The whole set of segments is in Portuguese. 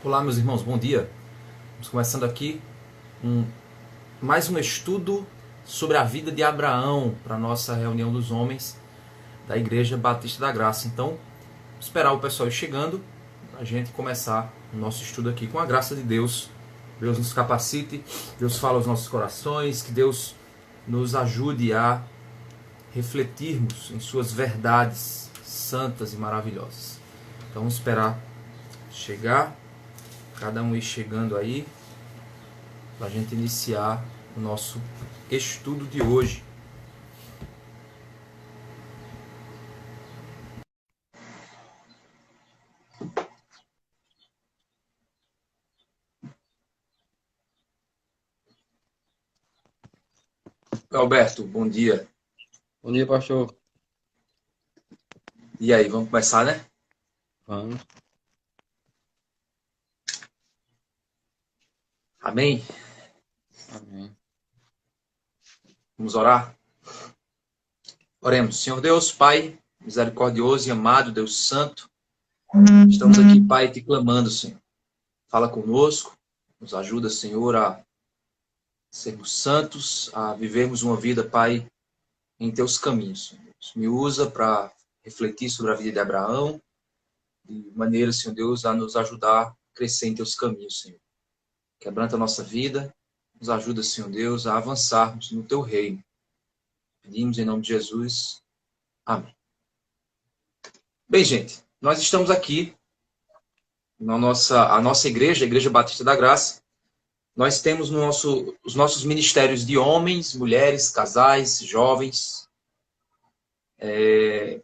Olá, meus irmãos, bom dia. Estamos começando aqui mais um estudo sobre a vida de Abraão para a nossa reunião dos homens da Igreja Batista da Graça. Então, esperar o pessoal ir chegando para a gente começar o nosso estudo aqui. Com a graça de Deus, Deus nos capacite, Deus fala aos nossos corações, que Deus nos ajude a refletirmos em suas verdades santas e maravilhosas. Então, vamos esperar chegar, cada um ir chegando aí, para a gente iniciar o nosso estudo de hoje. Alberto, bom dia. Bom dia, pastor. E aí, vamos começar, né? Vamos. Amém? Amém. Vamos orar? Oremos. Senhor Deus, Pai, misericordioso e amado, Deus Santo, estamos aqui, Pai, te clamando, Senhor. Fala conosco, nos ajuda, Senhor, a sermos santos, a vivermos uma vida, Pai, em teus caminhos, Senhor Deus. Me usa para refletir sobre a vida de Abraão, de maneira, Senhor Deus, a nos ajudar a crescer em teus caminhos, Senhor. Quebranta a nossa vida, nos ajuda, Senhor Deus, a avançarmos no teu reino. Pedimos em nome de Jesus. Amém. Bem, gente, nós estamos aqui na nossa igreja, a Igreja Batista da Graça. Nós temos os nossos ministérios de homens, mulheres, casais, jovens. E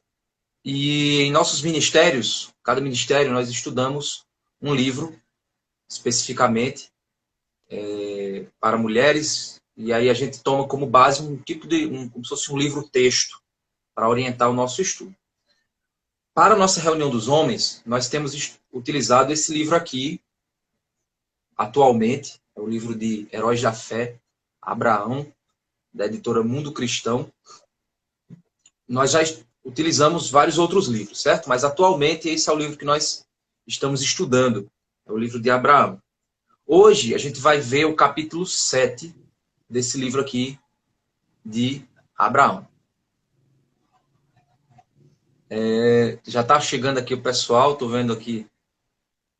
em nossos ministérios, cada ministério, nós estudamos um livro especificamente para mulheres. E aí a gente toma como base um tipo de, como se fosse um livro-texto para orientar o nosso estudo. Para a nossa reunião dos homens, nós temos utilizado esse livro aqui, atualmente, é o livro de Heróis da Fé, Abraão, da editora Mundo Cristão. Nós já utilizamos vários outros livros, certo? Mas atualmente esse é o livro que nós estamos estudando, é o livro de Abraão. Hoje a gente vai ver o capítulo 7 desse livro aqui de Abraão. Já está chegando aqui o pessoal, estou vendo aqui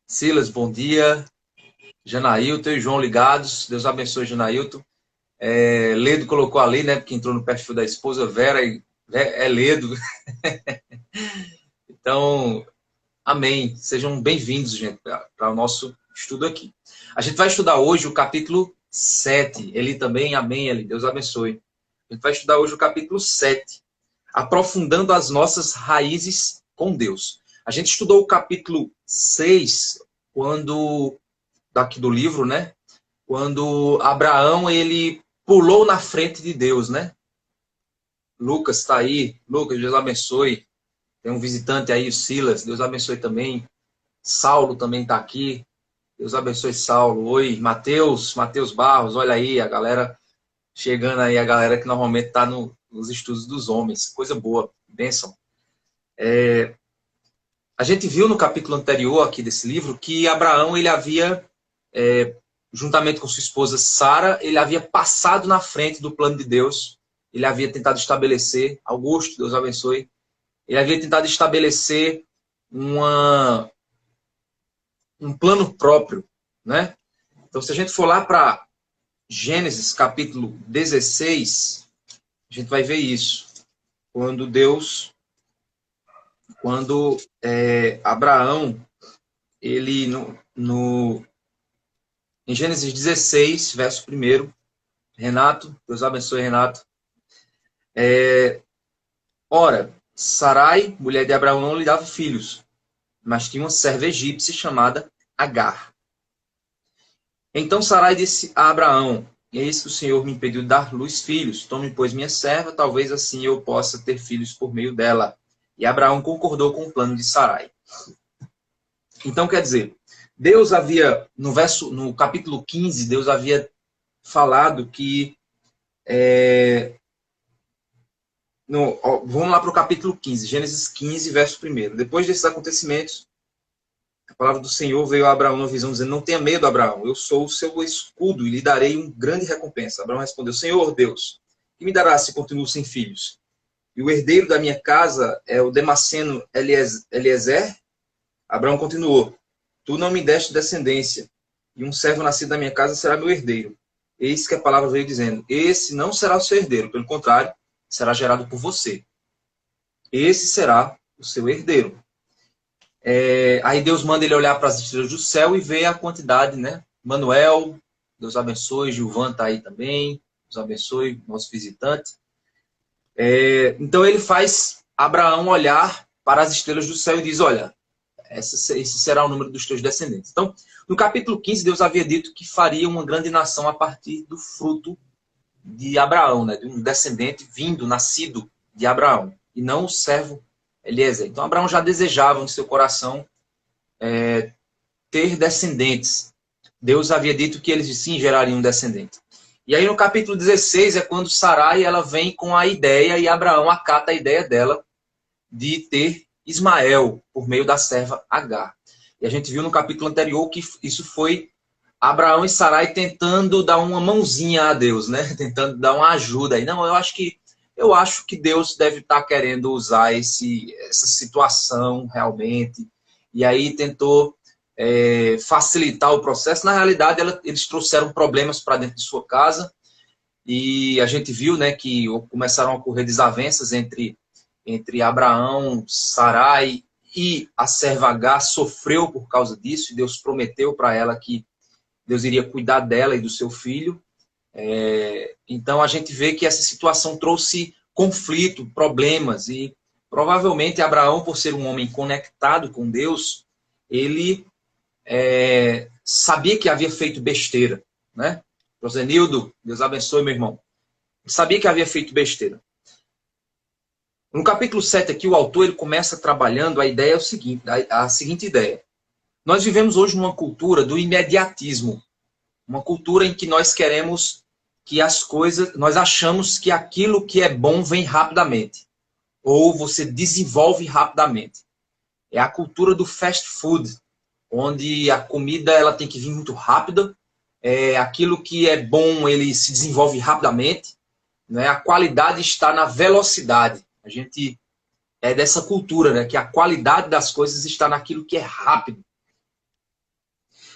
Silas, bom dia. Janailton e João ligados. Deus abençoe, Janailton. Ledo colocou ali, né? Porque entrou no perfil da esposa Vera e é Ledo. Então, amém. Sejam bem-vindos, gente, para o nosso estudo aqui. A gente vai estudar hoje o capítulo 7. Ele também, amém, Eli. Deus abençoe. A gente vai estudar hoje o capítulo 7, aprofundando as nossas raízes com Deus. A gente estudou o capítulo 6, quando, daqui do livro, né? Quando Abraão, ele pulou na frente de Deus, né? Lucas está aí. Lucas, Deus abençoe. Tem um visitante aí, o Silas. Deus abençoe também. Saulo também está aqui. Deus abençoe, Saulo. Oi, Mateus Barros. Olha aí, a galera chegando aí, a galera que normalmente está nos estudos dos homens. Coisa boa, bênção. A gente viu no capítulo anterior aqui desse livro que Abraão, ele havia juntamente com sua esposa Sara, ele havia passado na frente do plano de Deus. Ele havia tentado estabelecer, Augusto, Deus abençoe, ele havia tentado estabelecer um plano próprio, né? Então, se a gente for lá para Gênesis, capítulo 16, a gente vai ver isso. Quando Abraão, ele em Gênesis 16, verso 1, Renato, Deus abençoe, Renato. Ora, Sarai, mulher de Abraão, não lhe dava filhos, mas tinha uma serva egípcia chamada Agar. Então Sarai disse a Abraão: eis que o Senhor me impediu de dar luz filhos. Tome, pois, minha serva, talvez assim eu possa ter filhos por meio dela. E Abraão concordou com o plano de Sarai. Então, quer dizer, Deus havia, no capítulo 15, Deus havia falado que vamos lá para o capítulo 15, Gênesis 15, verso 1. Depois desses acontecimentos, A palavra do Senhor veio a Abraão numa visão dizendo: não tenha medo, Abraão, eu sou o seu escudo e lhe darei uma grande recompensa. Abraão respondeu: Senhor Deus, que me dará se continuo sem filhos? E o herdeiro da minha casa é o Damasceno Eliezer? Abraão continuou: tu não me deste descendência, e um servo nascido da minha casa será meu herdeiro. Eis que a palavra veio dizendo: esse não será o seu herdeiro, pelo contrário, será gerado por você. Esse será o seu herdeiro. Aí Deus manda ele olhar para as estrelas do céu e ver a quantidade, né? Manuel, Deus abençoe, Gilvan está aí também, Deus abençoe, nosso visitante. Então ele faz Abraão olhar para as estrelas do céu e diz: olha, esse será o número dos teus descendentes. Então, no capítulo 15, Deus havia dito que faria uma grande nação a partir do fruto de Abraão, né? De um descendente vindo, nascido de Abraão, e não o servo Eliezer. Então, Abraão já desejava no seu coração ter descendentes. Deus havia dito que eles sim gerariam um descendente. E aí no capítulo 16 é quando Sarai ela vem com a ideia e Abraão acata a ideia dela de ter Ismael por meio da serva Agar. E a gente viu no capítulo anterior que isso foi Abraão e Sarai tentando dar uma mãozinha a Deus, né? Tentando dar uma ajuda aí. Não, eu acho que Deus deve estar querendo usar essa situação realmente. E aí tentou facilitar o processo. Na realidade, eles trouxeram problemas para dentro de sua casa. E a gente viu, né, que começaram a ocorrer desavenças entre Abraão, Sarai e a serva Agar. Sofreu por causa disso. E Deus prometeu para ela que Deus iria cuidar dela e do seu filho. Então a gente vê que essa situação trouxe conflito, problemas, e provavelmente Abraão, por ser um homem conectado com Deus, ele sabia que havia feito besteira, né? Rosenildo, Deus abençoe, meu irmão. Sabia que havia feito besteira. No capítulo 7 aqui, o autor ele começa trabalhando a ideia a seguinte ideia. Nós vivemos hoje numa cultura do imediatismo, uma cultura em que nós queremos que as coisas, nós achamos que aquilo que é bom vem rapidamente, ou você desenvolve rapidamente. É a cultura do fast food, onde a comida ela tem que vir muito rápida, aquilo que é bom ele se desenvolve rapidamente, né? A qualidade está na velocidade. A gente é dessa cultura, né? Que a qualidade das coisas está naquilo que é rápido.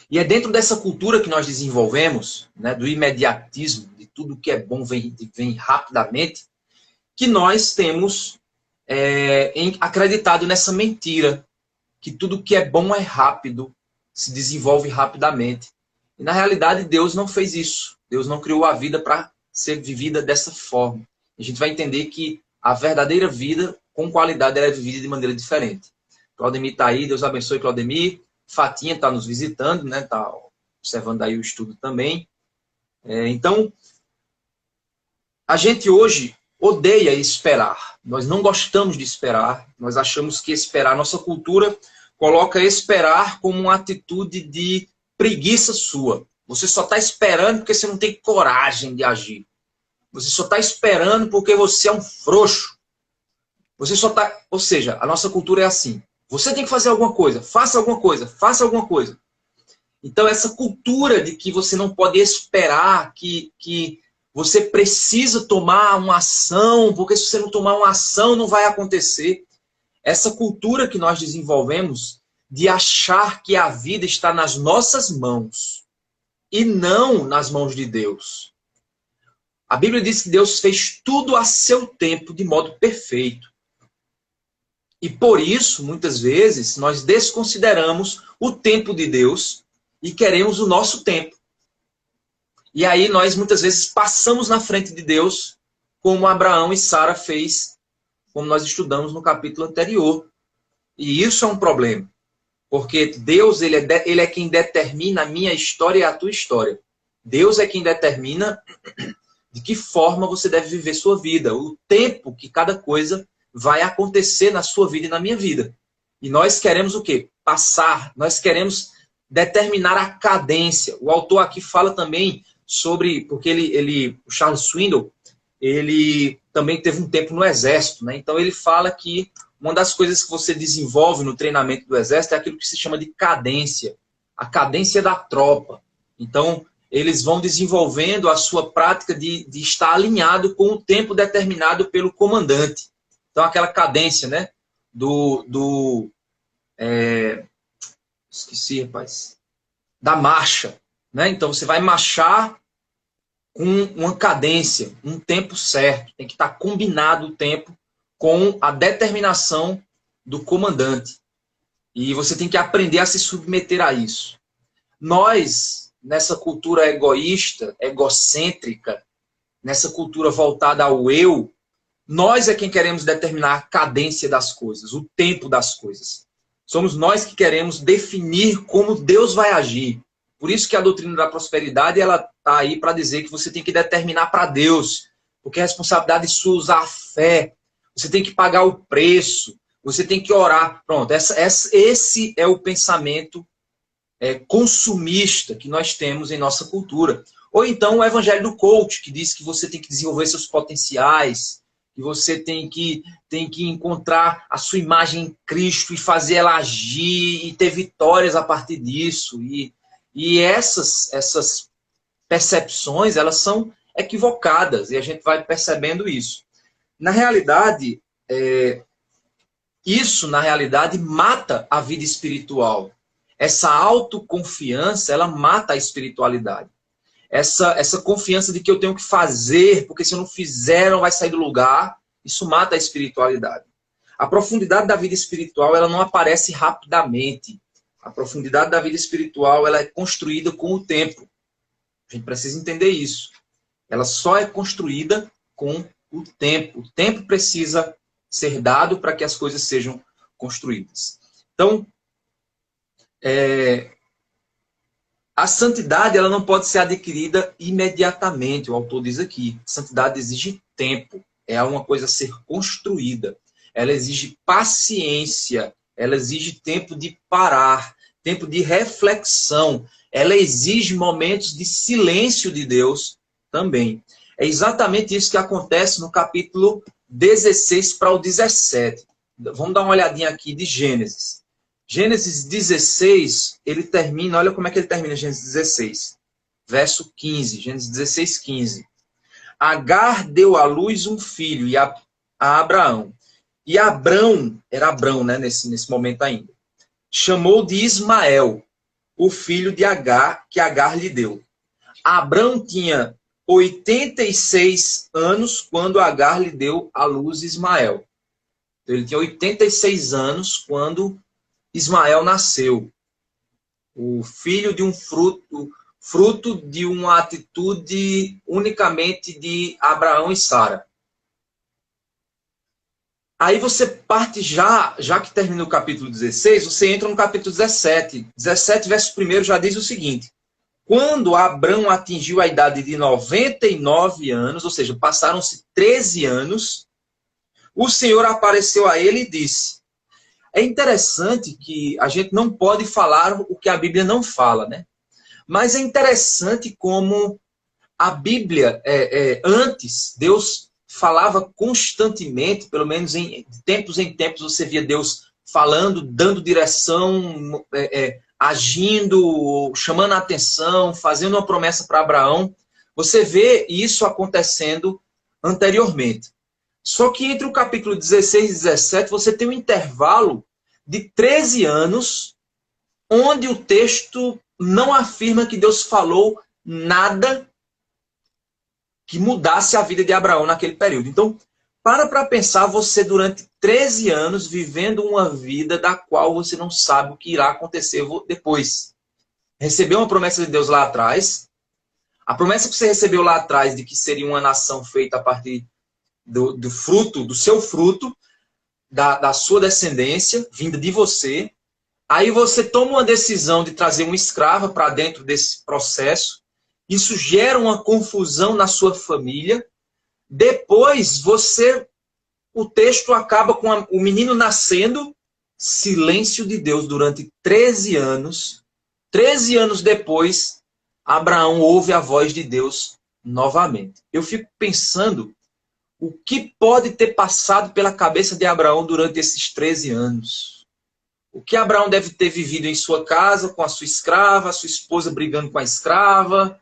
E é dentro dessa cultura que nós desenvolvemos, né, do imediatismo, de tudo que é bom vem rapidamente, que nós temos acreditado nessa mentira, que tudo que é bom é rápido, se desenvolve rapidamente. E na realidade Deus não fez isso. Deus não criou a vida para ser vivida dessa forma. A gente vai entender que a verdadeira vida, com qualidade, ela é vivida de maneira diferente. Claudemir está aí, Deus abençoe Claudemir. Fatinha está nos visitando, né? Está observando aí o estudo também. Então, a gente hoje odeia esperar. Nós não gostamos de esperar. Nós achamos que esperar, nossa cultura coloca esperar como uma atitude de preguiça sua. Você só está esperando porque você não tem coragem de agir. Você só está esperando porque você é um frouxo. Você só está... Ou seja, a nossa cultura é assim. Você tem que fazer alguma coisa, faça alguma coisa, faça alguma coisa. Então, essa cultura de que você não pode esperar, que você precisa tomar uma ação, porque se você não tomar uma ação, não vai acontecer. Essa cultura que nós desenvolvemos de achar que a vida está nas nossas mãos e não nas mãos de Deus. A Bíblia diz que Deus fez tudo a seu tempo, de modo perfeito. E por isso, muitas vezes, nós desconsideramos o tempo de Deus e queremos o nosso tempo. E aí nós, muitas vezes, passamos na frente de Deus, como Abraão e Sara fez, como nós estudamos no capítulo anterior. E isso é um problema. Porque Deus, ele é quem determina a minha história e a tua história. Deus é quem determina de que forma você deve viver sua vida. O tempo que cada coisa vai acontecer na sua vida e na minha vida. E nós queremos o quê? Passar. Nós queremos determinar a cadência. O autor aqui fala também sobre... Porque o Charles Swindoll, ele também teve um tempo no exército, né? Então ele fala que uma das coisas que você desenvolve no treinamento do exército é aquilo que se chama de cadência, a cadência da tropa. Então, eles vão desenvolvendo a sua prática de estar alinhado com o tempo determinado pelo comandante. Então, aquela cadência, né? Esqueci, rapaz. Da marcha, né? Então, você vai marchar com uma cadência, um tempo certo. Tem que estar combinado o tempo com a determinação do comandante. E você tem que aprender a se submeter a isso. Nós, nessa cultura egoísta, egocêntrica, nessa cultura voltada ao eu, nós é quem queremos determinar a cadência das coisas, o tempo das coisas. Somos nós que queremos definir como Deus vai agir. Por isso que a doutrina da prosperidade ela está aí para dizer que você tem que determinar para Deus, porque a responsabilidade sua é usar a fé. Você tem que pagar o preço, você tem que orar. Pronto, esse é o pensamento consumista que nós temos em nossa cultura. Ou então o evangelho do coach, que diz que você tem que desenvolver seus potenciais, que você tem que encontrar a sua imagem em Cristo e fazer ela agir e ter vitórias a partir disso. E essas percepções, elas são equivocadas e a gente vai percebendo isso. Na realidade, isso mata a vida espiritual. Essa autoconfiança, ela mata a espiritualidade. Essa confiança de que eu tenho que fazer, porque se eu não fizer, não vai sair do lugar, isso mata a espiritualidade. A profundidade da vida espiritual, ela não aparece rapidamente. A profundidade da vida espiritual, ela é construída com o tempo. A gente precisa entender isso. Ela só é construída com o tempo. O tempo precisa ser dado para que as coisas sejam construídas. Então, a santidade ela não pode ser adquirida imediatamente, o autor diz aqui. Santidade exige tempo, é uma coisa a ser construída. Ela exige paciência, ela exige tempo de parar, tempo de reflexão. Ela exige momentos de silêncio de Deus também. É exatamente isso que acontece no capítulo 16 para o 17. Vamos dar uma olhadinha aqui de Gênesis. Gênesis 16, ele termina, olha como é que ele termina Gênesis 16. Verso 15, Gênesis 16, 15. Agar deu à luz um filho a Abraão. E Abrão, era Abrão, né, nesse momento ainda, chamou de Ismael, o filho de Agar, que Agar lhe deu. Abrão tinha 86 anos quando Agar lhe deu à luz Ismael. Então, ele tinha 86 anos quando Ismael nasceu. O filho de um fruto de uma atitude unicamente de Abraão e Sara. Aí você parte já que termina o capítulo 16, você entra no capítulo 17. 17, verso 1 já diz o seguinte. Quando Abrão atingiu a idade de 99 anos, ou seja, passaram-se 13 anos, o Senhor apareceu a ele e disse... É interessante que a gente não pode falar o que a Bíblia não fala, né? Mas é interessante como a Bíblia, antes, Deus falava constantemente, pelo menos em tempos você via Deus falando, dando direção, agindo, chamando a atenção, fazendo uma promessa para Abraão. Você vê isso acontecendo anteriormente. Só que entre o capítulo 16 e 17, você tem um intervalo de 13 anos, onde o texto não afirma que Deus falou nada que mudasse a vida de Abraão naquele período. Então, para pensar você durante 13 anos vivendo uma vida da qual você não sabe o que irá acontecer depois. Recebeu uma promessa de Deus lá atrás, a promessa que você recebeu lá atrás de que seria uma nação feita a partir do fruto, do seu fruto, da sua descendência, vinda de você. Aí você toma uma decisão de trazer uma escrava para dentro desse processo. Isso gera uma confusão na sua família. Depois, o texto acaba com o menino nascendo, silêncio de Deus durante 13 anos. 13 anos depois, Abraão ouve a voz de Deus novamente. Eu fico pensando O que pode ter passado pela cabeça de Abraão durante esses 13 anos? O que Abraão deve ter vivido em sua casa, com a sua escrava, a sua esposa brigando com a escrava,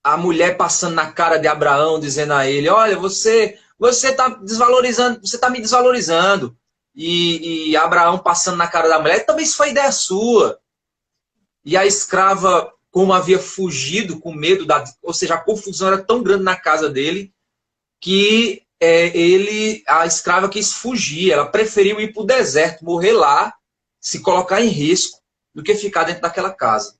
a mulher passando na cara de Abraão, dizendo a ele, olha, você está desvalorizando, você está me desvalorizando. E Abraão passando na cara da mulher, também isso foi ideia sua. E a escrava, como havia fugido com medo, ou seja, a confusão era tão grande na casa dele, que a escrava quis fugir, ela preferiu ir para o deserto, morrer lá, se colocar em risco, do que ficar dentro daquela casa.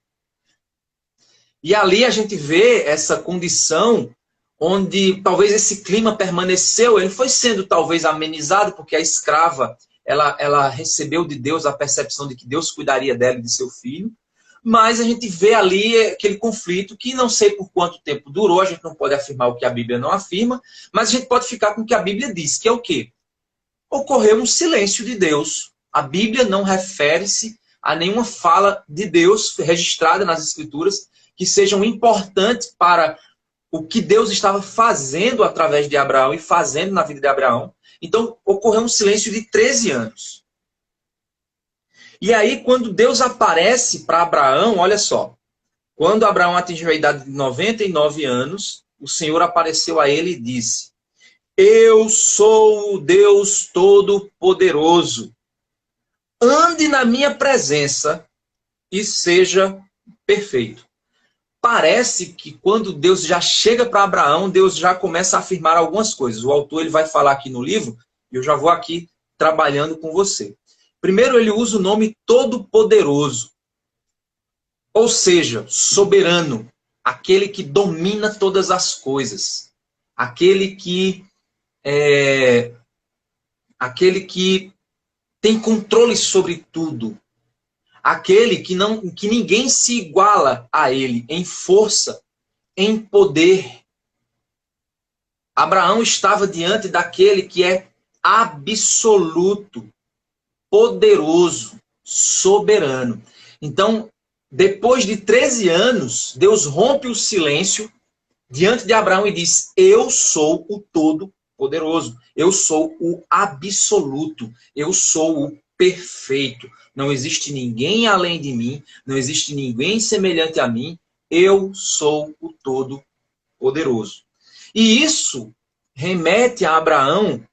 E ali a gente vê essa condição onde talvez esse clima permaneceu, ele foi sendo talvez amenizado, porque a escrava, ela recebeu de Deus a percepção de que Deus cuidaria dela e de seu filho, mas a gente vê ali aquele conflito que não sei por quanto tempo durou, a gente não pode afirmar o que a Bíblia não afirma, mas a gente pode ficar com o que a Bíblia diz, que é o quê? Ocorreu um silêncio de Deus. A Bíblia não refere-se a nenhuma fala de Deus registrada nas Escrituras que sejam importantes para o que Deus estava fazendo através de Abraão e fazendo na vida de Abraão. Então, ocorreu um silêncio de 13 anos. E aí, quando Deus aparece para Abraão, olha só. Quando Abraão atingiu a idade de 99 anos, o Senhor apareceu a ele e disse, eu sou o Deus Todo-Poderoso. Ande na minha presença e seja perfeito. Parece que quando Deus já chega para Abraão, Deus já começa a afirmar algumas coisas. O autor ele vai falar aqui no livro, e eu já vou aqui trabalhando com você. Primeiro, ele usa o nome Todo-Poderoso, ou seja, soberano, aquele que domina todas as coisas, aquele que tem controle sobre tudo, aquele que ninguém se iguala a ele em força, em poder. Abraão estava diante daquele que é absoluto, poderoso, soberano. Então, depois de 13 anos, Deus rompe o silêncio diante de Abraão e diz, eu sou o Todo-Poderoso, eu sou o absoluto, eu sou o perfeito. Não existe ninguém além de mim, não existe ninguém semelhante a mim, eu sou o Todo-Poderoso. E isso remete a Abraão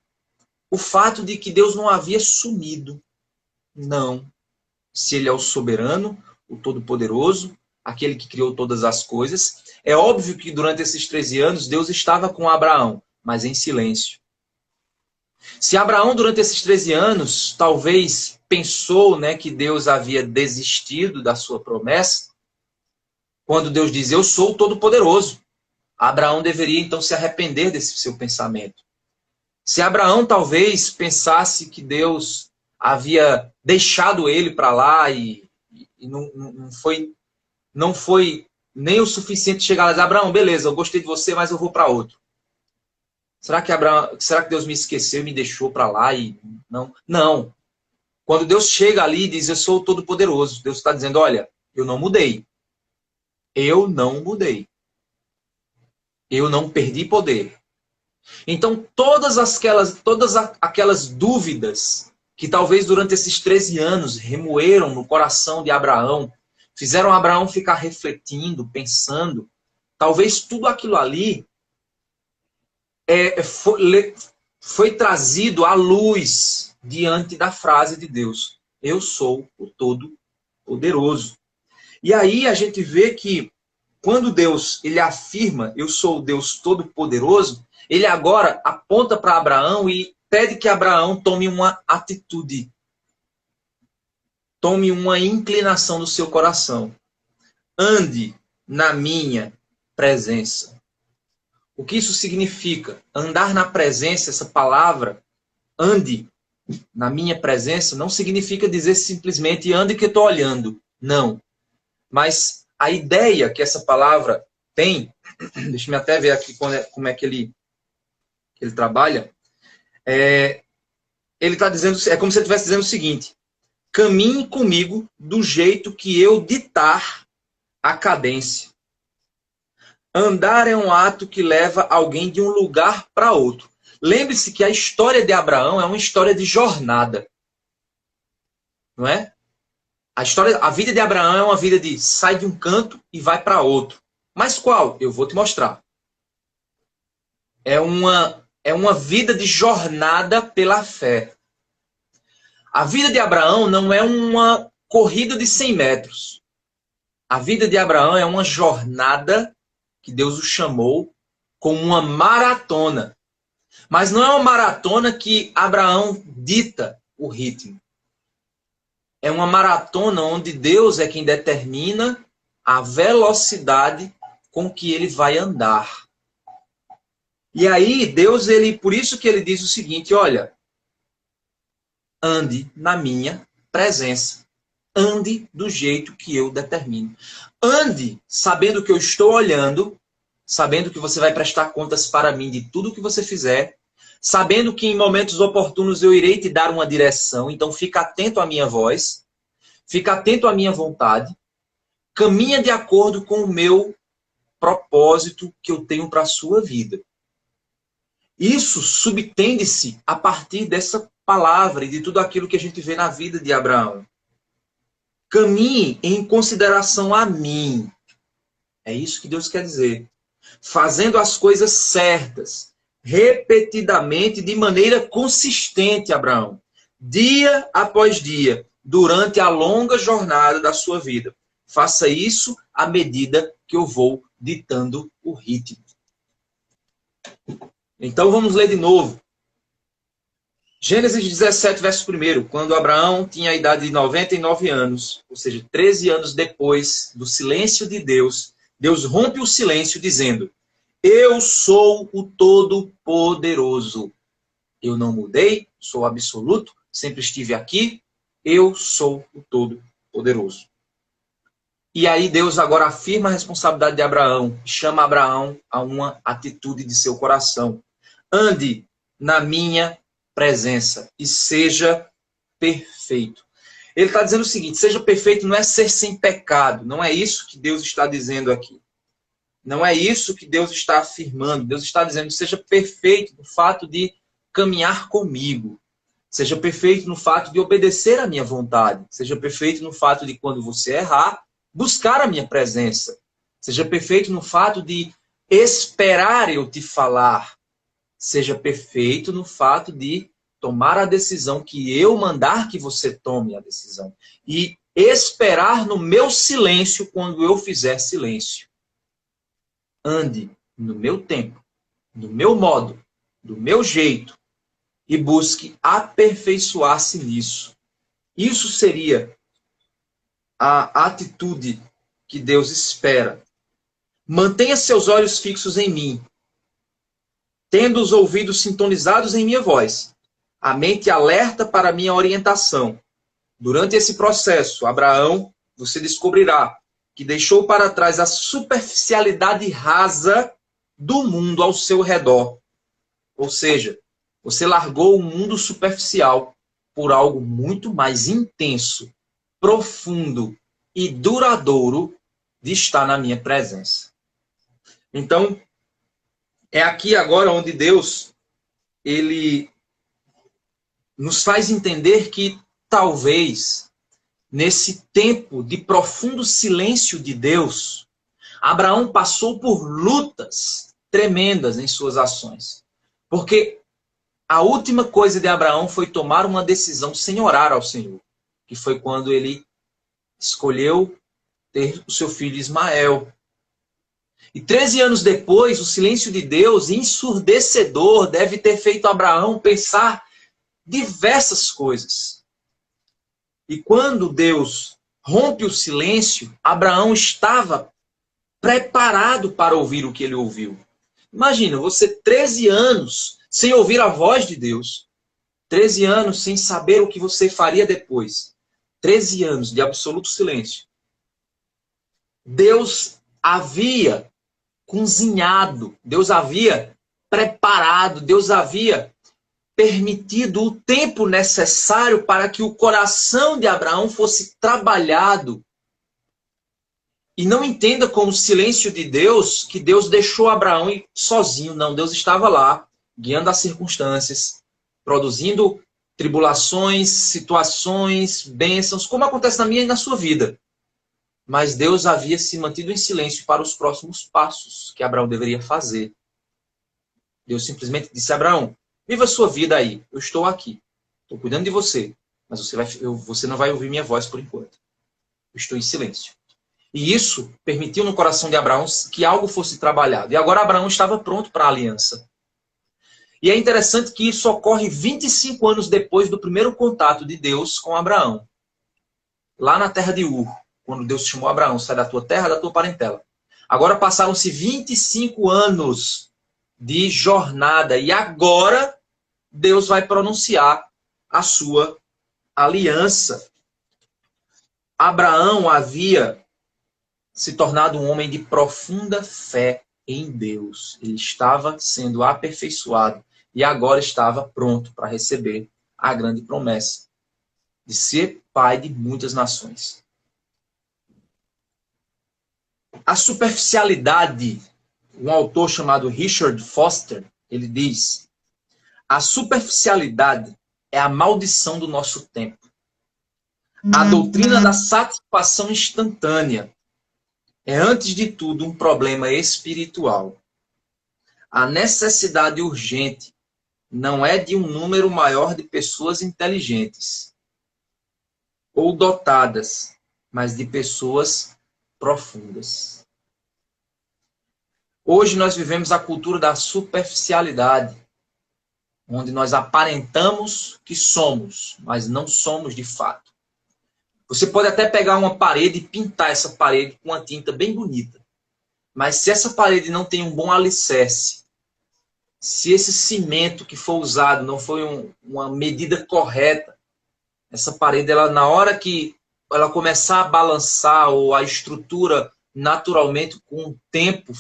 o fato de que Deus não havia sumido. Não. Se ele é o soberano, o Todo-Poderoso, aquele que criou todas as coisas, é óbvio que durante esses 13 anos Deus estava com Abraão, mas em silêncio. Se Abraão, durante esses 13 anos, talvez pensou, que Deus havia desistido da sua promessa, quando Deus diz, eu sou o Todo-Poderoso, Abraão deveria então se arrepender desse seu pensamento. Se Abraão talvez pensasse que Deus havia deixado ele para lá e não foi nem o suficiente chegar lá e dizer, Abraão, beleza, eu gostei de você, mas eu vou para outro. Será que Deus me esqueceu e me deixou para lá? Não. Não. Quando Deus chega ali e diz, eu sou o Todo-Poderoso, Deus está dizendo, olha, eu não mudei. Eu não mudei. Eu não perdi poder. Então, todas aquelas dúvidas que talvez durante esses 13 anos remoeram no coração de Abraão, fizeram Abraão ficar refletindo, pensando, talvez tudo aquilo ali foi trazido à luz diante da frase de Deus. Eu sou o Todo-Poderoso. E aí a gente vê que quando Deus ele afirma, eu sou o Deus Todo-Poderoso, ele agora aponta para Abraão e pede que Abraão tome uma atitude. Tome uma inclinação do seu coração. Ande na minha presença. O que isso significa? Andar na presença, essa palavra, ande na minha presença, não significa dizer simplesmente ande que eu estou olhando. Não. Mas a ideia que essa palavra tem, deixa eu até ver aqui como é que ele trabalha, ele está dizendo, é como se ele estivesse dizendo o seguinte, caminhe comigo do jeito que eu ditar a cadência. Andar é um ato que leva alguém de um lugar para outro. Lembre-se que a história de Abraão é uma história de jornada. Não é? A vida de Abraão é uma vida de sai de um canto e vai para outro. Mas qual? Eu vou te mostrar. É uma vida de jornada pela fé. A vida de Abraão não é uma corrida de 100 metros. A vida de Abraão é uma jornada que Deus o chamou como uma maratona. Mas não é uma maratona que Abraão dita o ritmo. É uma maratona onde Deus é quem determina a velocidade com que ele vai andar. E aí, Deus, por isso que ele diz o seguinte, olha, ande na minha presença. Ande do jeito que eu determino. Ande sabendo que eu estou olhando, sabendo que você vai prestar contas para mim de tudo que você fizer, sabendo que em momentos oportunos eu irei te dar uma direção, então fica atento à minha voz, fica atento à minha vontade, caminha de acordo com o meu propósito que eu tenho para a sua vida. Isso subtende-se a partir dessa palavra e de tudo aquilo que a gente vê na vida de Abraão. Caminhe em consideração a mim. É isso que Deus quer dizer. Fazendo as coisas certas, repetidamente, de maneira consistente, Abraão. Dia após dia, durante a longa jornada da sua vida. Faça isso à medida que eu vou ditando o ritmo. Então vamos ler de novo. Gênesis 17, verso 1. Quando Abraão tinha a idade de 99 anos, ou seja, 13 anos depois do silêncio de Deus, Deus rompe o silêncio dizendo, eu sou o Todo-Poderoso. Eu não mudei, sou absoluto, sempre estive aqui, eu sou o Todo-Poderoso. E aí Deus agora afirma a responsabilidade de Abraão, chama Abraão a uma atitude de seu coração. Ande na minha presença e seja perfeito. Ele está dizendo o seguinte, seja perfeito não é ser sem pecado, não é isso que Deus está dizendo aqui. Não é isso que Deus está afirmando. Deus está dizendo, seja perfeito no fato de caminhar comigo. Seja perfeito no fato de obedecer à minha vontade. Seja perfeito no fato de quando você errar, buscar a minha presença. Seja perfeito no fato de esperar eu te falar. Seja perfeito no fato de tomar a decisão que eu mandar que você tome a decisão. E esperar no meu silêncio quando eu fizer silêncio. Ande no meu tempo, no meu modo, do meu jeito e busque aperfeiçoar-se nisso. Isso seria a atitude que Deus espera. Mantenha seus olhos fixos em mim, tendo os ouvidos sintonizados em minha voz, a mente alerta para minha orientação. Durante esse processo, Abraão, você descobrirá que deixou para trás a superficialidade rasa do mundo ao seu redor. Ou seja, você largou o mundo superficial por algo muito mais intenso, profundo e duradouro de estar na minha presença. Então, é aqui agora onde Deus, ele nos faz entender que talvez nesse tempo de profundo silêncio de Deus, Abraão passou por lutas tremendas em suas ações. Porque a última coisa de Abraão foi tomar uma decisão sem orar ao Senhor, que foi quando ele escolheu ter o seu filho Ismael. E 13 anos depois, o silêncio de Deus, ensurdecedor, deve ter feito Abraão pensar diversas coisas. E quando Deus rompe o silêncio, Abraão estava preparado para ouvir o que ele ouviu. Imagina, você 13 anos sem ouvir a voz de Deus, 13 anos sem saber o que você faria depois, 13 anos de absoluto silêncio. Deus havia cozinhado, Deus havia preparado, Deus havia permitido o tempo necessário para que o coração de Abraão fosse trabalhado E não entenda como silêncio de Deus que Deus deixou Abraão sozinho. Não, Deus estava lá, guiando as circunstâncias, produzindo tribulações, situações, bênçãos, como acontece na minha e na sua vida. Mas Deus havia se mantido em silêncio para os próximos passos que Abraão deveria fazer. Deus simplesmente disse a Abraão, viva a sua vida aí, eu estou aqui, estou cuidando de você, mas você não vai ouvir minha voz por enquanto. Eu estou em silêncio. E isso permitiu no coração de Abraão que algo fosse trabalhado. E agora Abraão estava pronto para a aliança. E é interessante que isso ocorre 25 anos depois do primeiro contato de Deus com Abraão. Lá na terra de Ur, quando Deus chamou Abraão, sai da tua terra, da tua parentela. Agora passaram-se 25 anos de jornada. E agora Deus vai pronunciar a sua aliança. Abraão havia se tornado um homem de profunda fé em Deus. Ele estava sendo aperfeiçoado e agora estava pronto para receber a grande promessa de ser pai de muitas nações. A superficialidade, um autor chamado Richard Foster, ele diz: a superficialidade é a maldição do nosso tempo. A doutrina da satisfação instantânea é, antes de tudo, um problema espiritual. A necessidade urgente não é de um número maior de pessoas inteligentes ou dotadas, mas de pessoas profundas. Hoje nós vivemos a cultura da superficialidade, onde nós aparentamos que somos, mas não somos de fato. Você pode até pegar uma parede e pintar essa parede com uma tinta bem bonita. Mas se essa parede não tem um bom alicerce, se esse cimento que for usado não foi uma medida correta, essa parede, ela, na hora que ela começar a balançar ou a estrutura naturalmente com o tempo,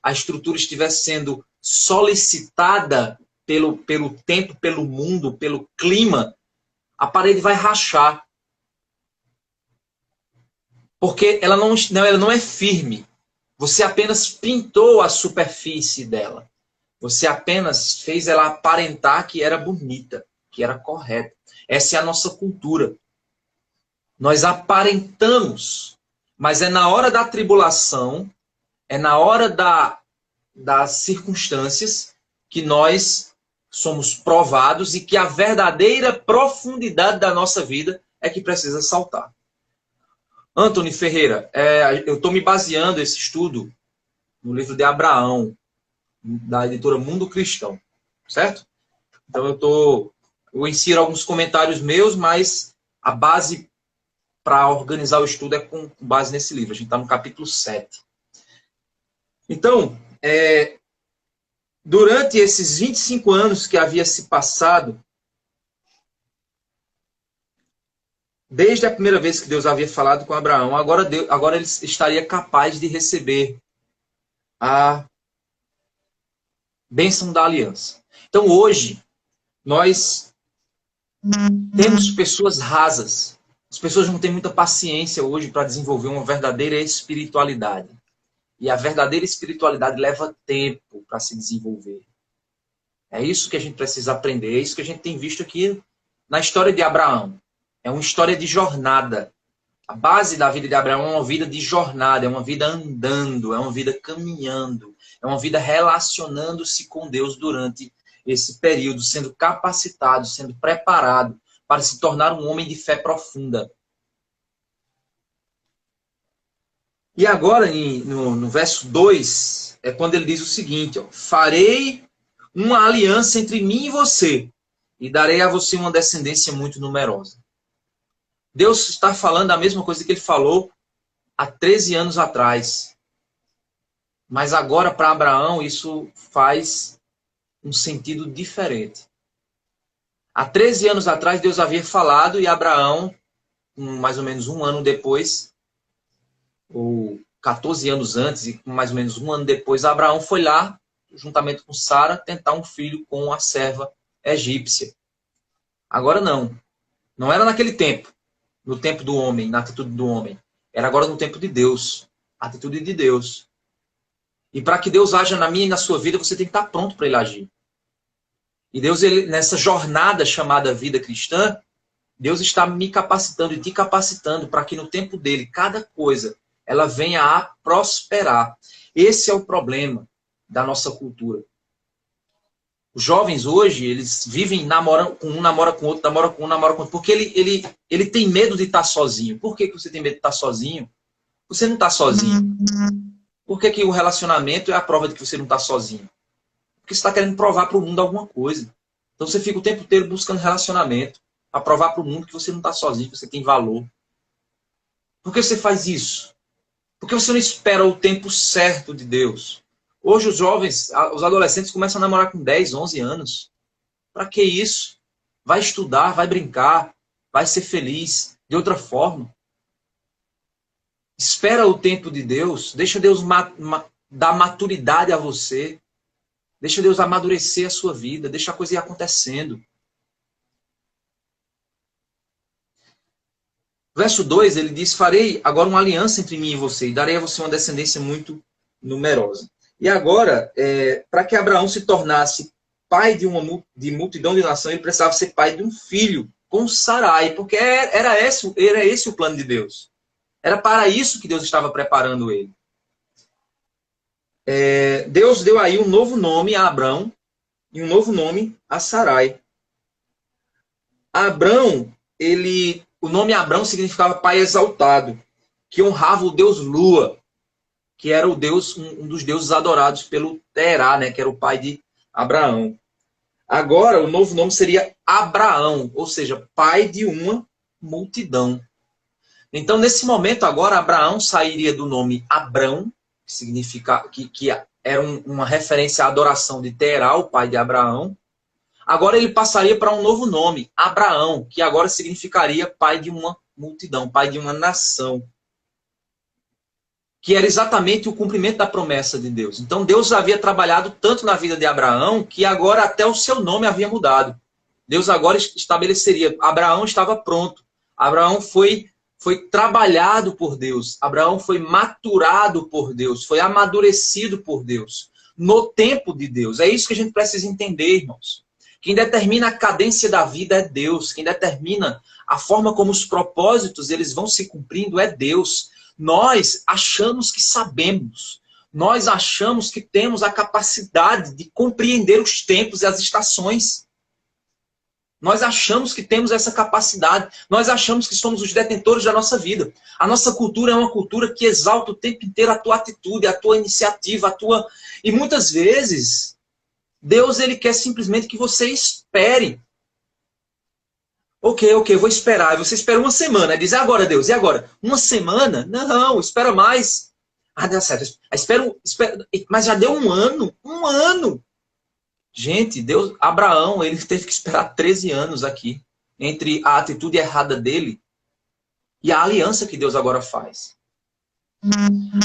a estrutura estiver sendo solicitada pelo tempo, pelo mundo, pelo clima, a parede vai rachar. Porque ela não é firme. Você apenas pintou a superfície dela. Você apenas fez ela aparentar que era bonita, que era correta. Essa é a nossa cultura. Nós aparentamos, mas é na hora da tribulação, é na hora das circunstâncias que nós somos provados e que a verdadeira profundidade da nossa vida é que precisa saltar. Antony Ferreira, eu estou me baseando esse estudo no livro de Abraão, da editora Mundo Cristão, certo? Então eu insiro alguns comentários meus, mas a base para organizar o estudo é com base nesse livro. A gente está no capítulo 7. Então, durante esses 25 anos que havia se passado, desde a primeira vez que Deus havia falado com Abraão, agora ele estaria capaz de receber a bênção da aliança. Então hoje, nós temos pessoas rasas. As pessoas não têm muita paciência hoje para desenvolver uma verdadeira espiritualidade. E a verdadeira espiritualidade leva tempo para se desenvolver. É isso que a gente precisa aprender. É isso que a gente tem visto aqui na história de Abraão. É uma história de jornada. A base da vida de Abraão é uma vida de jornada, é uma vida andando, é uma vida caminhando, é uma vida relacionando-se com Deus durante esse período, sendo capacitado, sendo preparado para se tornar um homem de fé profunda. E agora, no verso 2, é quando ele diz o seguinte: farei uma aliança entre mim e você, e darei a você uma descendência muito numerosa. Deus está falando a mesma coisa que ele falou há 13 anos atrás. Mas agora, para Abraão, isso faz um sentido diferente. Há 13 anos atrás, Deus havia falado e Abraão, mais ou menos um ano depois, ou 14 anos antes e mais ou menos um ano depois, Abraão foi lá, juntamente com Sara, tentar um filho com a serva egípcia. Agora não. Não era naquele tempo. No tempo do homem, na atitude do homem. Era agora no tempo de Deus. A atitude de Deus. E para que Deus haja na minha e na sua vida, você tem que estar pronto para ele agir. E Deus, ele, nessa jornada chamada vida cristã, Deus está me capacitando e te capacitando para que no tempo dele, cada coisa, ela venha a prosperar. Esse é o problema da nossa cultura. Os jovens hoje, eles vivem namorando com um, namora com outro, namora com um, namora com outro, porque ele tem medo de estar sozinho. Por que você tem medo de estar sozinho? Você não está sozinho. Por que o relacionamento é a prova de que você não está sozinho? Porque você está querendo provar para o mundo alguma coisa. Então você fica o tempo inteiro buscando relacionamento, para provar para o mundo que você não está sozinho, que você tem valor. Por que você faz isso? Porque você não espera o tempo certo de Deus. Hoje os jovens, os adolescentes começam a namorar com 10, 11 anos. Para que isso? Vai estudar, vai brincar, vai ser feliz de outra forma. Espera o tempo de Deus, deixa Deus dar maturidade a você. Deixa Deus amadurecer a sua vida, deixa a coisa ir acontecendo. Verso 2, ele diz, farei agora uma aliança entre mim e você, e darei a você uma descendência muito numerosa. E agora, para que Abraão se tornasse pai de multidão de nação, ele precisava ser pai de um filho, com Sarai, porque era esse o plano de Deus. Era para isso que Deus estava preparando ele. Deus deu aí um novo nome a Abrão e um novo nome a Sarai. Abrão, o nome Abrão significava pai exaltado, que honrava o deus Lua, que era o deus, um dos deuses adorados pelo Terá, né, que era o pai de Abraão. Agora, o novo nome seria Abraão, ou seja, pai de uma multidão. Então, nesse momento agora, Abraão sairia do nome Abrão, que significa que era uma referência à adoração de Terá, o pai de Abraão. Agora ele passaria para um novo nome, Abraão, que agora significaria pai de uma multidão, pai de uma nação. Que era exatamente o cumprimento da promessa de Deus. Então Deus havia trabalhado tanto na vida de Abraão, que agora até o seu nome havia mudado. Deus agora estabeleceria, Abraão estava pronto. Abraão foi trabalhado por Deus. Abraão foi maturado por Deus, foi amadurecido por Deus, no tempo de Deus. É isso que a gente precisa entender, irmãos. Quem determina a cadência da vida é Deus. Quem determina a forma como os propósitos eles vão se cumprindo é Deus. Nós achamos que sabemos. Nós achamos que temos a capacidade de compreender os tempos e as estações. Nós achamos que temos essa capacidade. Nós achamos que somos os detentores da nossa vida. A nossa cultura é uma cultura que exalta o tempo inteiro a tua atitude, a tua iniciativa, a tua... E muitas vezes, Deus ele quer simplesmente que você espere. Ok, vou esperar. E você espera uma semana. Diz, agora Deus, e agora? Uma semana? Não, espera mais. Ah, deu certo. Espera, mas já deu um ano. Um ano. Gente, Abraão, ele teve que esperar 13 anos aqui. Entre a atitude errada dele e a aliança que Deus agora faz.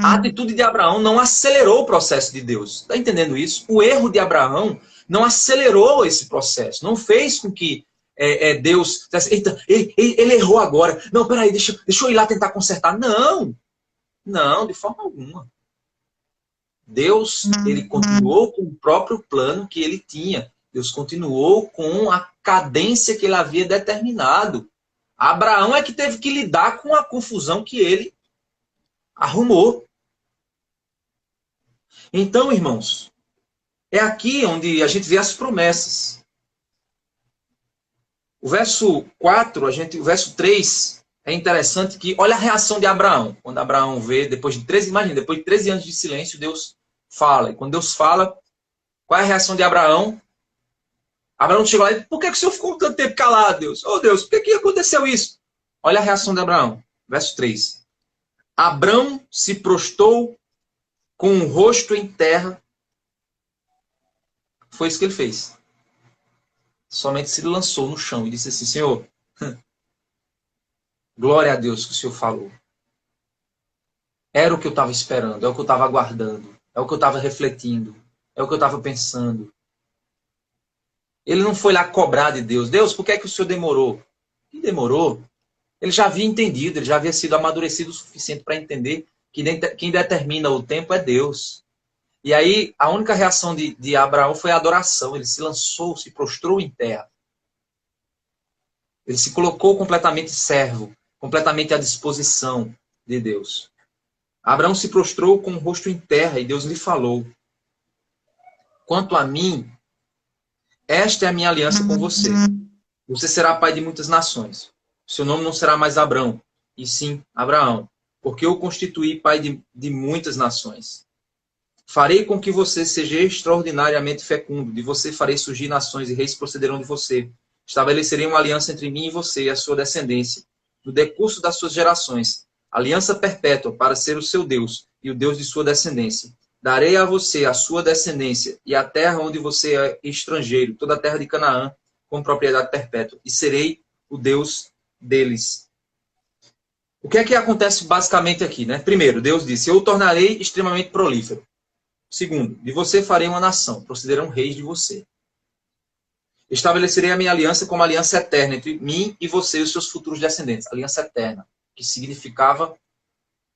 A atitude de Abraão não acelerou o processo de Deus. Está entendendo isso? O erro de Abraão não acelerou esse processo. Não fez com que Deus... Eita, ele errou agora. Não, peraí, deixa eu ir lá tentar consertar. Não, de forma alguma. Deus, ele continuou com o próprio plano que ele tinha. Deus continuou com a cadência que ele havia determinado. Abraão é que teve que lidar com a confusão que ele arrumou. Então, irmãos, é aqui onde a gente vê as promessas. O verso 4, o verso 3, é interessante que, olha a reação de Abraão. Quando Abraão vê, depois de 13 anos de silêncio, Deus fala. E quando Deus fala, qual é a reação de Abraão? Abraão chegou lá e, por que o Senhor ficou tanto tempo calado, Deus? Oh, Deus, por que aconteceu isso? Olha a reação de Abraão. Verso 3. Abrão se prostrou com o rosto em terra. Foi isso que ele fez. Somente se lançou no chão e disse assim, Senhor, glória a Deus que o Senhor falou. Era o que eu estava esperando, é o que eu estava aguardando, é o que eu estava refletindo, é o que eu estava pensando. Ele não foi lá cobrar de Deus. Deus, por que é que o Senhor demorou? E demorou? Ele já havia entendido, ele já havia sido amadurecido o suficiente para entender Quem determina o tempo é Deus. E aí, a única reação de Abraão foi a adoração. Ele se lançou, se prostrou em terra. Ele se colocou completamente servo, completamente à disposição de Deus. Abraão se prostrou com o rosto em terra e Deus lhe falou: quanto a mim, esta é a minha aliança com você. Você será pai de muitas nações. Seu nome não será mais Abrão, e sim Abraão, porque eu o constituí pai de muitas nações. Farei com que você seja extraordinariamente fecundo. De você farei surgir nações e reis procederão de você. Estabelecerei uma aliança entre mim e você e a sua descendência, no decurso das suas gerações. Aliança perpétua para ser o seu Deus e o Deus de sua descendência. Darei a você a sua descendência e a terra onde você é estrangeiro, toda a terra de Canaã, com propriedade perpétua. E serei o Deus deles. O que é que acontece basicamente aqui, né? Primeiro, Deus disse: eu o tornarei extremamente prolífero. Segundo, de você farei uma nação, procederão reis de você. Estabelecerei a minha aliança como aliança eterna entre mim e você e os seus futuros descendentes. Aliança eterna, que significava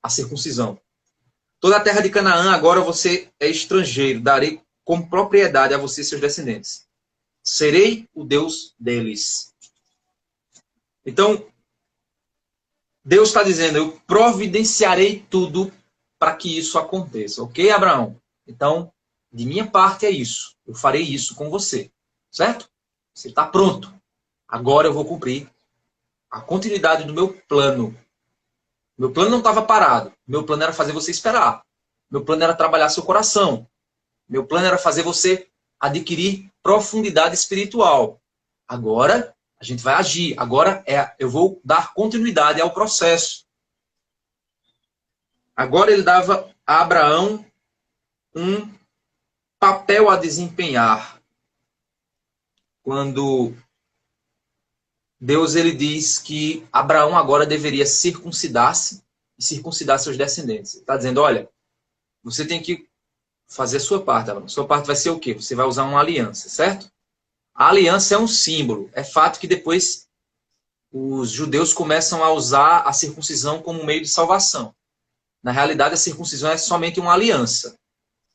a circuncisão. Toda a terra de Canaã, agora você é estrangeiro. Darei como propriedade a você e seus descendentes. Serei o Deus deles. Então, Deus está dizendo: eu providenciarei tudo para que isso aconteça. Ok, Abraão? Então, de minha parte é isso. Eu farei isso com você. Certo? Você está pronto. Agora eu vou cumprir a continuidade do meu plano. Meu plano não estava parado. Meu plano era fazer você esperar. Meu plano era trabalhar seu coração. Meu plano era fazer você adquirir profundidade espiritual. Agora a gente vai agir. Agora eu vou dar continuidade ao processo. Agora ele dava a Abraão um papel a desempenhar. Quando Deus ele diz que Abraão agora deveria circuncidar-se e circuncidar seus descendentes. Ele está dizendo: olha, você tem que fazer a sua parte, Abraão. Sua parte vai ser o quê? Você vai usar uma aliança, certo? A aliança é um símbolo. É fato que depois os judeus começam a usar a circuncisão como meio de salvação. Na realidade, a circuncisão é somente uma aliança.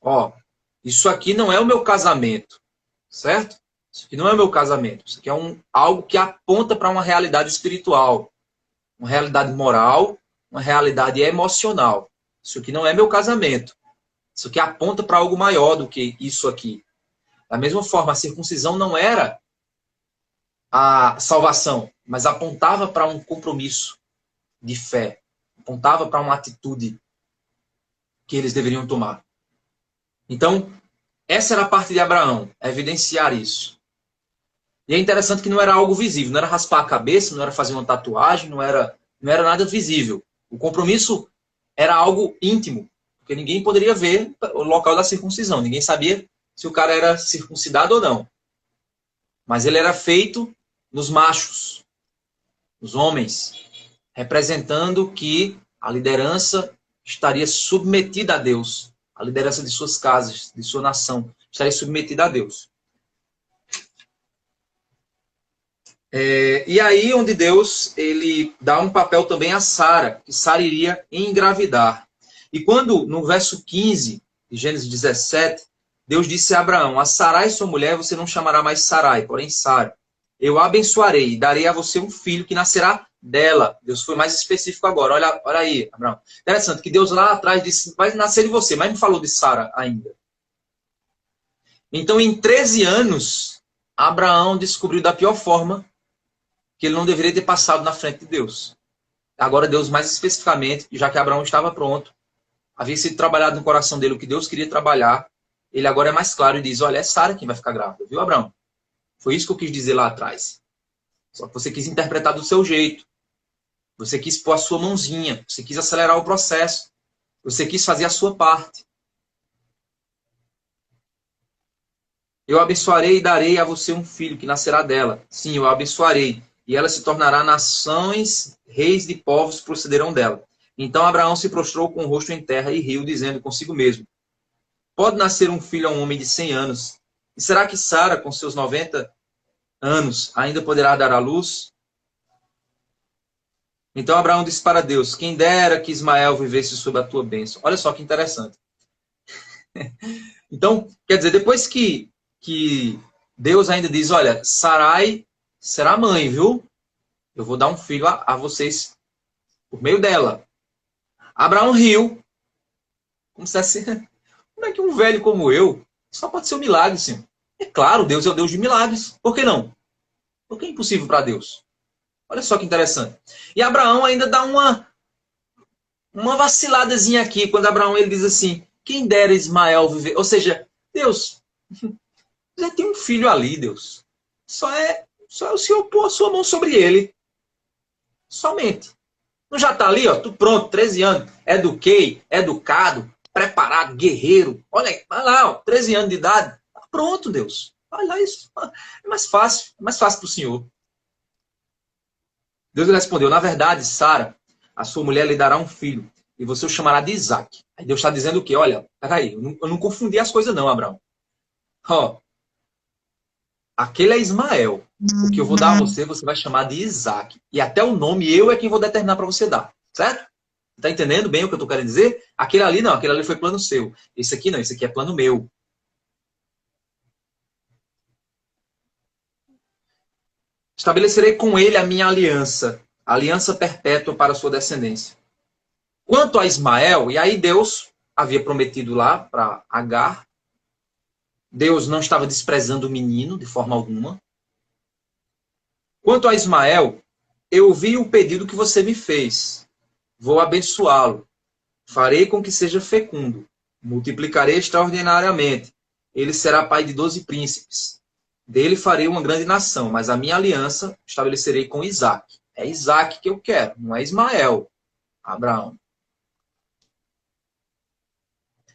Ó, isso aqui não é o meu casamento, certo? Isso aqui não é o meu casamento. Isso aqui é algo que aponta para uma realidade espiritual, uma realidade moral, uma realidade emocional. Isso aqui não é meu casamento. Isso aqui aponta para algo maior do que isso aqui. Da mesma forma, a circuncisão não era a salvação, mas apontava para um compromisso de fé. Apontava para uma atitude que eles deveriam tomar. Então, essa era a parte de Abraão, evidenciar isso. E é interessante que não era algo visível, não era raspar a cabeça, não era fazer uma tatuagem, não era nada visível. O compromisso era algo íntimo, porque ninguém poderia ver o local da circuncisão, ninguém sabia se o cara era circuncidado ou não. Mas ele era feito nos machos, nos homens, representando que a liderança estaria submetida a Deus, a liderança de suas casas, de sua nação, estaria submetida a Deus. E aí onde Deus ele dá um papel também a Sara, que Sara iria engravidar. E quando, no verso 15 de Gênesis 17, Deus disse a Abraão: a Sarai, sua mulher, você não chamará mais Sarai, porém Sara. Eu a abençoarei e darei a você um filho que nascerá dela. Deus foi mais específico agora. Olha aí, Abraão. Interessante que Deus lá atrás disse: vai nascer de você, mas não falou de Sara ainda. Então, em 13 anos, Abraão descobriu da pior forma que ele não deveria ter passado na frente de Deus. Agora, Deus, mais especificamente, já que Abraão estava pronto, havia sido trabalhado no coração dele o que Deus queria trabalhar, ele agora é mais claro e diz: olha, é Sara quem vai ficar grávida, viu, Abraão? Foi isso que eu quis dizer lá atrás. Só que você quis interpretar do seu jeito. Você quis pôr a sua mãozinha. Você quis acelerar o processo. Você quis fazer a sua parte. Eu abençoarei e darei a você um filho que nascerá dela. Sim, eu a abençoarei. E ela se tornará nações, reis de povos procederão dela. Então Abraão se prostrou com o rosto em terra e riu, dizendo consigo mesmo: pode nascer um filho a um homem de 100 anos? E será que Sara, com seus 90 anos, ainda poderá dar à luz? Então Abraão disse para Deus: quem dera que Ismael vivesse sob a tua bênção. Olha só que interessante. Então, quer dizer, depois que Deus ainda diz: olha, Sarai será mãe, viu? Eu vou dar um filho a vocês por meio dela. Abraão riu. Como se assim, como é que um velho como eu só pode ser um milagre, senhor? É claro, Deus é o Deus de milagres. Por que não? Porque é impossível para Deus. Olha só que interessante. E Abraão ainda dá uma vaciladazinha aqui, quando Abraão ele diz assim: quem dera Ismael viver. Ou seja, Deus, já tem um filho ali, Deus. Só é o Senhor pôr a sua mão sobre ele. Somente. Não já está ali, ó, tudo pronto, 13 anos. Eduquei, educado, preparado, guerreiro. Olha, vai lá, ó, 13 anos de idade. Tá pronto, Deus. Vai lá, isso é mais fácil para o Senhor. Deus respondeu: na verdade, Sara, a sua mulher lhe dará um filho, e você o chamará de Isaac. Aí Deus está dizendo o quê? Olha, peraí, eu não confundi as coisas não, Abraão. Ó, aquele é Ismael. O que eu vou dar a você, você vai chamar de Isaac. E até o nome eu é quem vou determinar para você dar. Certo? Está entendendo bem o que eu estou querendo dizer? Aquele ali não, aquele ali foi plano seu. Esse aqui não, esse aqui é plano meu. Estabelecerei com ele a minha aliança perpétua para a sua descendência. Quanto a Ismael, e aí Deus havia prometido lá para Agar, Deus não estava desprezando o menino de forma alguma. Quanto a Ismael, eu ouvi o pedido que você me fez. Vou abençoá-lo. Farei com que seja fecundo. Multiplicarei extraordinariamente. Ele será pai de 12 príncipes. Dele farei uma grande nação, mas a minha aliança estabelecerei com Isaac. É Isaac que eu quero, não é Ismael, Abraão.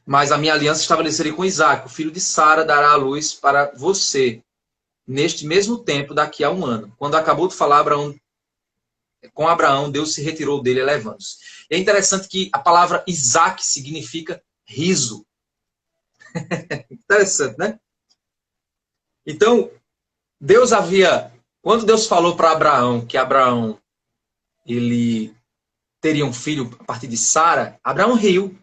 Mas a minha aliança estabelecerei com Isaac. O filho de Sara dará a luz para você, neste mesmo tempo, daqui a um ano. Quando acabou de falar com Abraão, Deus se retirou dele, elevando-se. É interessante que a palavra Isaac significa riso. Interessante, né? Então, quando Deus falou para Abraão que Abraão ele teria um filho a partir de Sara, Abraão riu.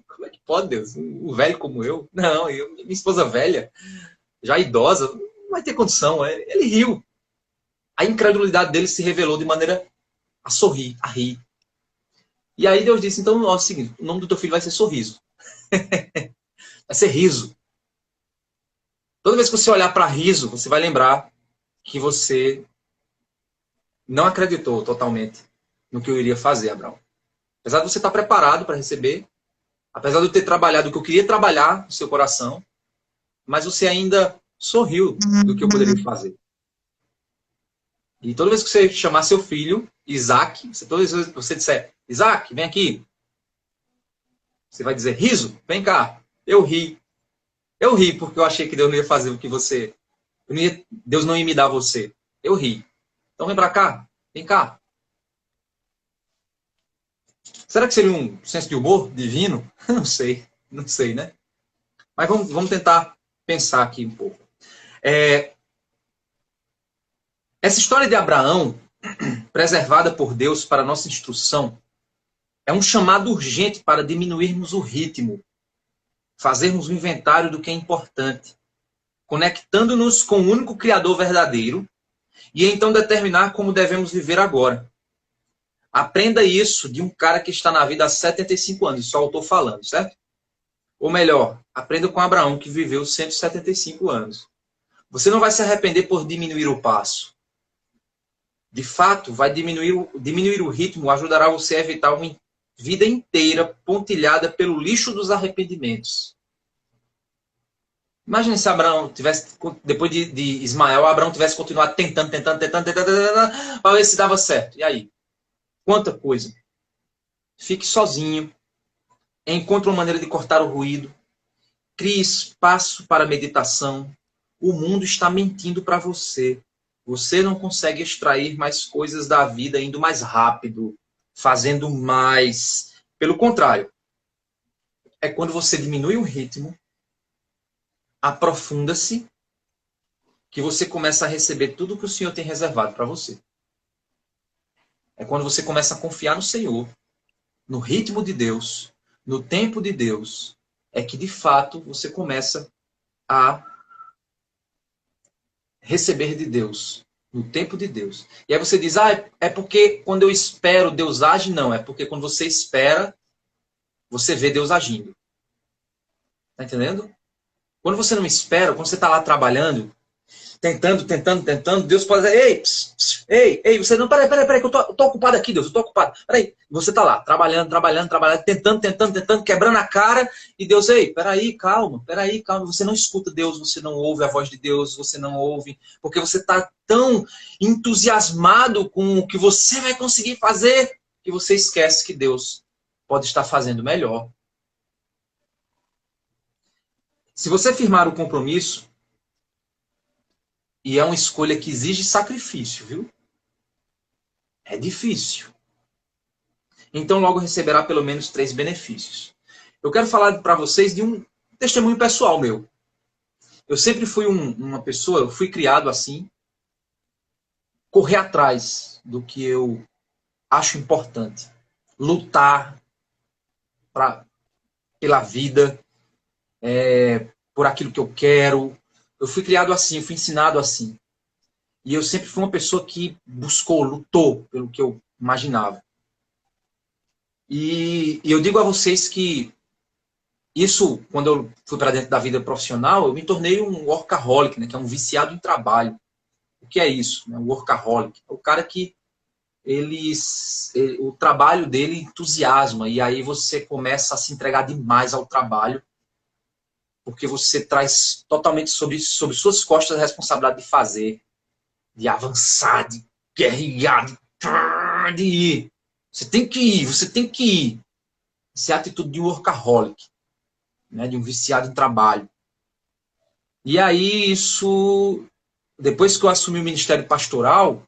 Como é que pode, Deus? Um velho como eu? Não, minha esposa velha, já idosa, não vai ter condição. Ele riu. A incredulidade dele se revelou de maneira a sorrir, a rir. E aí Deus disse: então, é o seguinte, o nome do teu filho vai ser Sorriso. Vai ser riso. Toda vez que você olhar para riso, você vai lembrar que você não acreditou totalmente no que eu iria fazer, Abraão. Apesar de você estar preparado para receber, apesar de eu ter trabalhado o que eu queria trabalhar no seu coração, mas você ainda sorriu do que eu poderia fazer. E toda vez que você chamar seu filho, Isaac, toda vez que você disser, Isaac, vem aqui, você vai dizer, riso, vem cá. Eu ri. Eu ri porque eu achei que Deus não ia fazer o que você... Deus não ia me dar você. Eu ri. Então vem para cá. Vem cá. Será que seria um senso de humor divino? Não sei. Não sei, né? Mas vamos tentar pensar aqui um pouco. Essa história de Abraão, preservada por Deus para nossa instrução, é um chamado urgente para diminuirmos o ritmo, fazermos um inventário do que é importante, conectando-nos com o único Criador verdadeiro e então determinar como devemos viver agora. Aprenda isso de um cara que está na vida há 75 anos, só eu estou falando, certo? Ou melhor, aprenda com Abraão, que viveu 175 anos. Você não vai se arrepender por diminuir o passo. De fato, vai diminuir o ritmo, ajudará você a evitar uma vida inteira pontilhada pelo lixo dos arrependimentos. Imagine se Abraão tivesse, depois de Ismael, Abraão tivesse continuado tentando, para ver se dava certo. E aí? Quanta coisa. Fique sozinho. Encontre uma maneira de cortar o ruído. Crie espaço para meditação. O mundo está mentindo para você. Você não consegue extrair mais coisas da vida indo mais rápido, fazendo mais. Pelo contrário, é quando você diminui o ritmo, aprofunda-se, que você começa a receber tudo que o Senhor tem reservado para você. É quando você começa a confiar no Senhor, no ritmo de Deus, no tempo de Deus, é que de fato você começa a receber de Deus, no tempo de Deus. E aí você diz, é porque quando eu espero Deus age? Não, é porque quando você espera, você vê Deus agindo. Tá entendendo? Quando você não espera, quando você está lá trabalhando, tentando, Deus pode dizer, ei, você não, peraí, que eu tô ocupado aqui, Deus, eu tô ocupado. Peraí, você está lá, trabalhando, tentando, quebrando a cara, e Deus, peraí, calma, você não escuta Deus, você não ouve a voz de Deus, você não ouve, porque você está tão entusiasmado com o que você vai conseguir fazer, que você esquece que Deus pode estar fazendo melhor. Se você firmar o compromisso, e é uma escolha que exige sacrifício, viu? É difícil. Então logo receberá pelo menos 3 benefícios. Eu quero falar para vocês de um testemunho pessoal meu. Eu sempre fui uma pessoa, eu fui criado assim, correr atrás do que eu acho importante. Lutar pela vida, por aquilo que eu quero. Eu fui criado assim, eu fui ensinado assim. E eu sempre fui uma pessoa que buscou, lutou pelo que eu imaginava. E eu digo a vocês que isso, quando eu fui para dentro da vida profissional, eu me tornei um workaholic, né, que é um viciado em trabalho. O que é isso? Né? Um workaholic é o cara que o trabalho dele entusiasma, e aí você começa a se entregar demais ao trabalho, porque você traz totalmente sobre suas costas a responsabilidade de fazer, de avançar, de guerrear, de ir. Você tem que ir, você tem que ir. Essa é a atitude de um workaholic, né, de um viciado em trabalho. E aí isso, depois que eu assumi o ministério pastoral,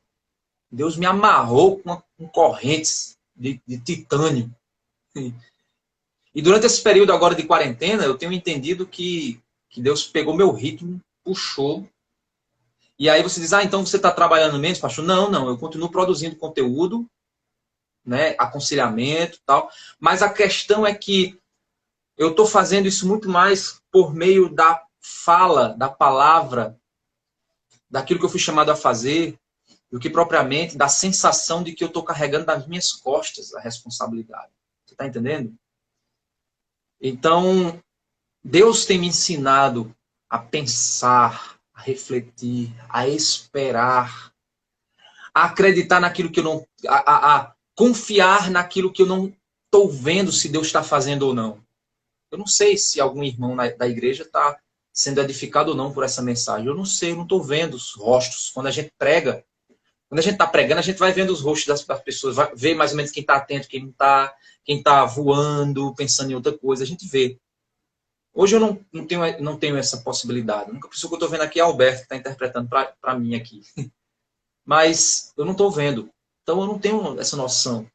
Deus me amarrou com correntes de titânio. E durante esse período agora de quarentena, eu tenho entendido que Deus pegou meu ritmo, puxou. E aí você diz, então você está trabalhando menos, pastor? Não, eu continuo produzindo conteúdo, né, aconselhamento e tal. Mas a questão é que eu estou fazendo isso muito mais por meio da fala, da palavra, daquilo que eu fui chamado a fazer, do que propriamente da sensação de que eu estou carregando nas minhas costas a responsabilidade. Você está entendendo? Então, Deus tem me ensinado a pensar, a refletir, a esperar, a acreditar naquilo que eu não... a confiar naquilo que eu não estou vendo se Deus está fazendo ou não. Eu não sei se algum irmão da igreja está sendo edificado ou não por essa mensagem. Eu não sei, eu não estou vendo os rostos. Quando a gente prega, quando a gente está pregando, a gente vai vendo os rostos das pessoas, vai ver mais ou menos quem está atento, quem não está, quem está voando, pensando em outra coisa, a gente vê. Hoje eu não tenho essa possibilidade. A única pessoa que eu estou vendo aqui é a Alberto, que está interpretando para mim aqui. Mas eu não estou vendo. Então eu não tenho essa noção.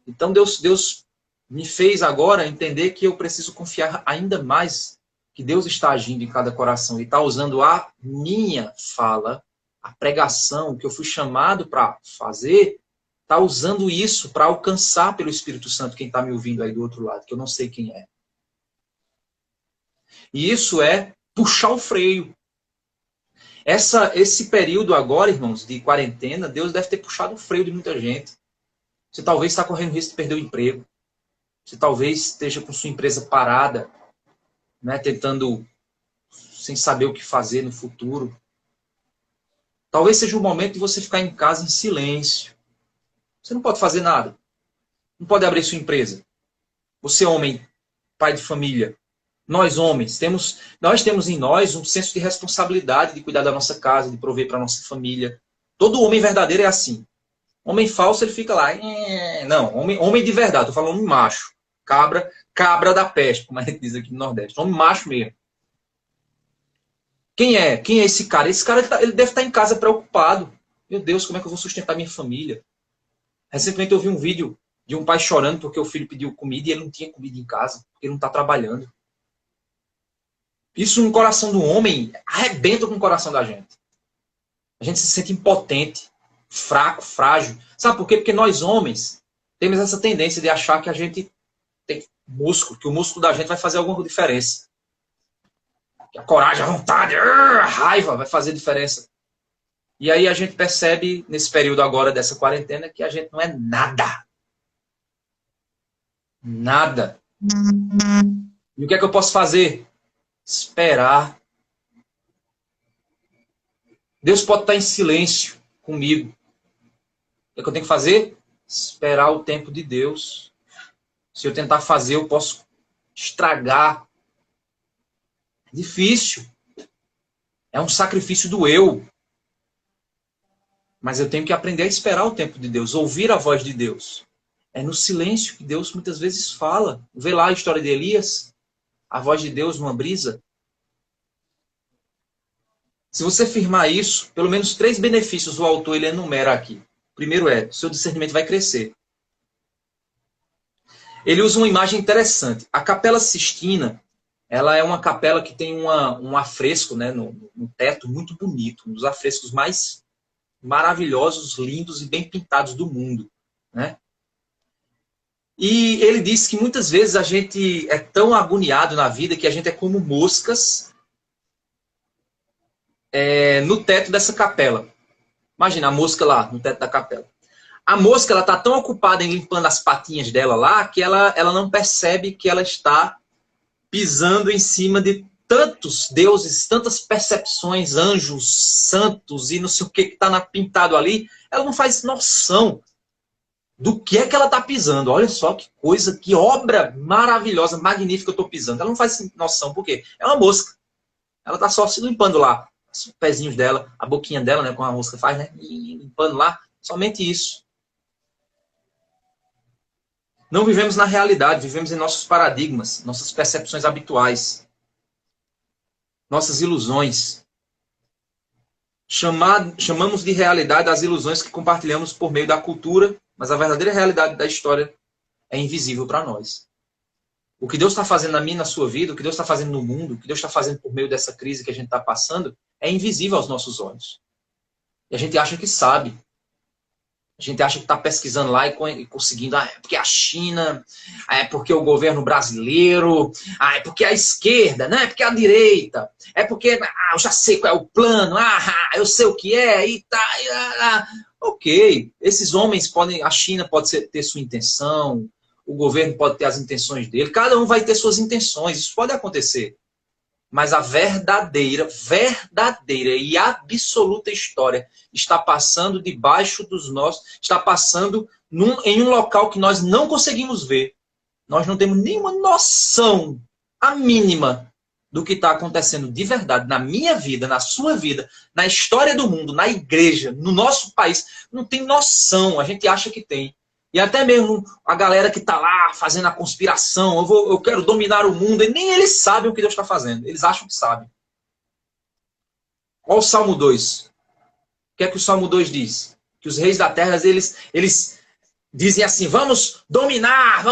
Então Deus me fez agora entender que eu preciso confiar ainda mais que Deus está agindo em cada coração e está usando a minha fala, a pregação que eu fui chamado para fazer, está usando isso para alcançar pelo Espírito Santo quem está me ouvindo aí do outro lado, que eu não sei quem é. E isso é puxar o freio. Esse período agora, irmãos, de quarentena, Deus deve ter puxado o freio de muita gente. Você talvez está correndo risco de perder o emprego. Você talvez esteja com sua empresa parada, né, tentando, sem saber o que fazer no futuro. Talvez seja o momento de você ficar em casa em silêncio. Você não pode fazer nada. Não pode abrir sua empresa. Você, homem, pai de família, nós, homens, nós temos em nós um senso de responsabilidade de cuidar da nossa casa, de prover para a nossa família. Todo homem verdadeiro é assim. Homem falso, ele fica lá. Não, homem de verdade. Estou falando homem macho. Cabra da peste, como a gente diz aqui no Nordeste. Homem macho mesmo. Quem é esse cara? Esse cara ele deve estar em casa preocupado. Meu Deus, como é que eu vou sustentar minha família? Recentemente eu vi um vídeo de um pai chorando porque o filho pediu comida e ele não tinha comida em casa, porque ele não está trabalhando. Isso no coração do homem arrebenta com o coração da gente. A gente se sente impotente, fraco, frágil. Sabe por quê? Porque nós homens temos essa tendência de achar que a gente tem músculo, que o músculo da gente vai fazer alguma diferença. Que a coragem, a vontade, a raiva vai fazer diferença. E aí a gente percebe, nesse período agora dessa quarentena, que a gente não é nada. Nada. E o que é que eu posso fazer? Esperar. Deus pode estar em silêncio comigo. O que é que eu tenho que fazer? Esperar o tempo de Deus. Se eu tentar fazer, eu posso estragar. É difícil. É um sacrifício do eu. Mas eu tenho que aprender a esperar o tempo de Deus, ouvir a voz de Deus. É no silêncio que Deus muitas vezes fala. Vê lá a história de Elias, a voz de Deus numa brisa. Se você firmar isso, pelo menos 3 benefícios o autor ele enumera aqui. O primeiro é, seu discernimento vai crescer. Ele usa uma imagem interessante. A Capela Sistina, ela é uma capela que tem um afresco, né, no teto muito bonito. Um dos afrescos mais maravilhosos, lindos e bem pintados do mundo, né? E ele diz que muitas vezes a gente é tão agoniado na vida que a gente é como moscas no teto dessa capela. Imagina a mosca lá no teto da capela. A mosca ela está tão ocupada em limpando as patinhas dela lá que ela não percebe que ela está pisando em cima de tantos deuses, tantas percepções, anjos, santos e não sei o que está pintado ali. Ela não faz noção do que é que ela está pisando. Olha só que coisa, que obra maravilhosa, magnífica eu estou pisando. Ela não faz noção, por quê? É uma mosca. Ela está só se limpando lá, os pezinhos dela, a boquinha dela, né, como a mosca faz, né, e limpando lá, somente isso. Não vivemos na realidade, vivemos em nossos paradigmas, nossas percepções habituais, nossas ilusões. Chamamos de realidade as ilusões que compartilhamos por meio da cultura, mas a verdadeira realidade da história é invisível para nós. O que Deus está fazendo na minha e na sua vida, o que Deus está fazendo no mundo, o que Deus está fazendo por meio dessa crise que a gente está passando, é invisível aos nossos olhos. E a gente acha que sabe. A gente acha que está pesquisando lá e conseguindo. É porque a China, é porque o governo brasileiro, é porque a esquerda, né? É porque a direita, é porque eu já sei qual é o plano, eu sei o que é, e tá. Ok, esses homens podem. A China pode ter sua intenção, o governo pode ter as intenções dele, cada um vai ter suas intenções, isso pode acontecer. Mas a verdadeira e absoluta história está passando debaixo dos nossos, está passando em um local que nós não conseguimos ver. Nós não temos nenhuma noção, a mínima, do que está acontecendo de verdade na minha vida, na sua vida, na história do mundo, na igreja, no nosso país. Não tem noção, a gente acha que tem. E até mesmo a galera que está lá fazendo a conspiração, eu quero dominar o mundo, e nem eles sabem o que Deus está fazendo. Eles acham que sabem. Olha o Salmo 2. O que é que o Salmo 2 diz? Que os reis da terra, eles dizem assim, vamos dominar.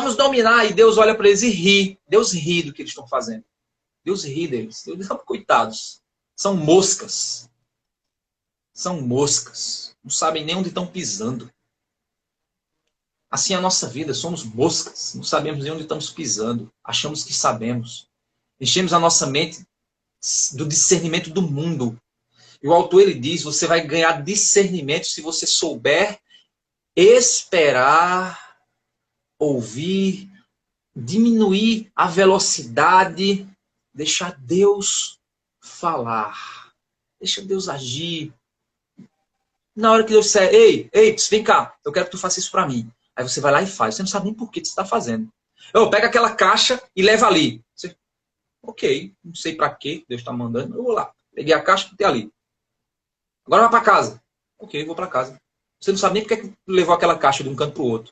E Deus olha para eles e ri. Deus ri do que eles estão fazendo. Deus ri deles. Deus diz, coitados. São moscas. São moscas. Não sabem nem onde estão pisando. Assim é a nossa vida, somos moscas, não sabemos nem onde estamos pisando, achamos que sabemos. Enchemos a nossa mente do discernimento do mundo. E o autor ele diz, você vai ganhar discernimento se você souber esperar, ouvir, diminuir a velocidade, deixar Deus falar, deixa Deus agir. Na hora que Deus disser, ei, vem cá, eu quero que tu faça isso para mim. Aí você vai lá e faz. Você não sabe nem por que você está fazendo. Pega aquela caixa e leva ali. Você, ok, não sei para que Deus está mandando. Eu vou lá. Peguei a caixa e botei ali. Agora vai para casa. Ok, vou para casa. Você não sabe nem por que levou aquela caixa de um canto para o outro.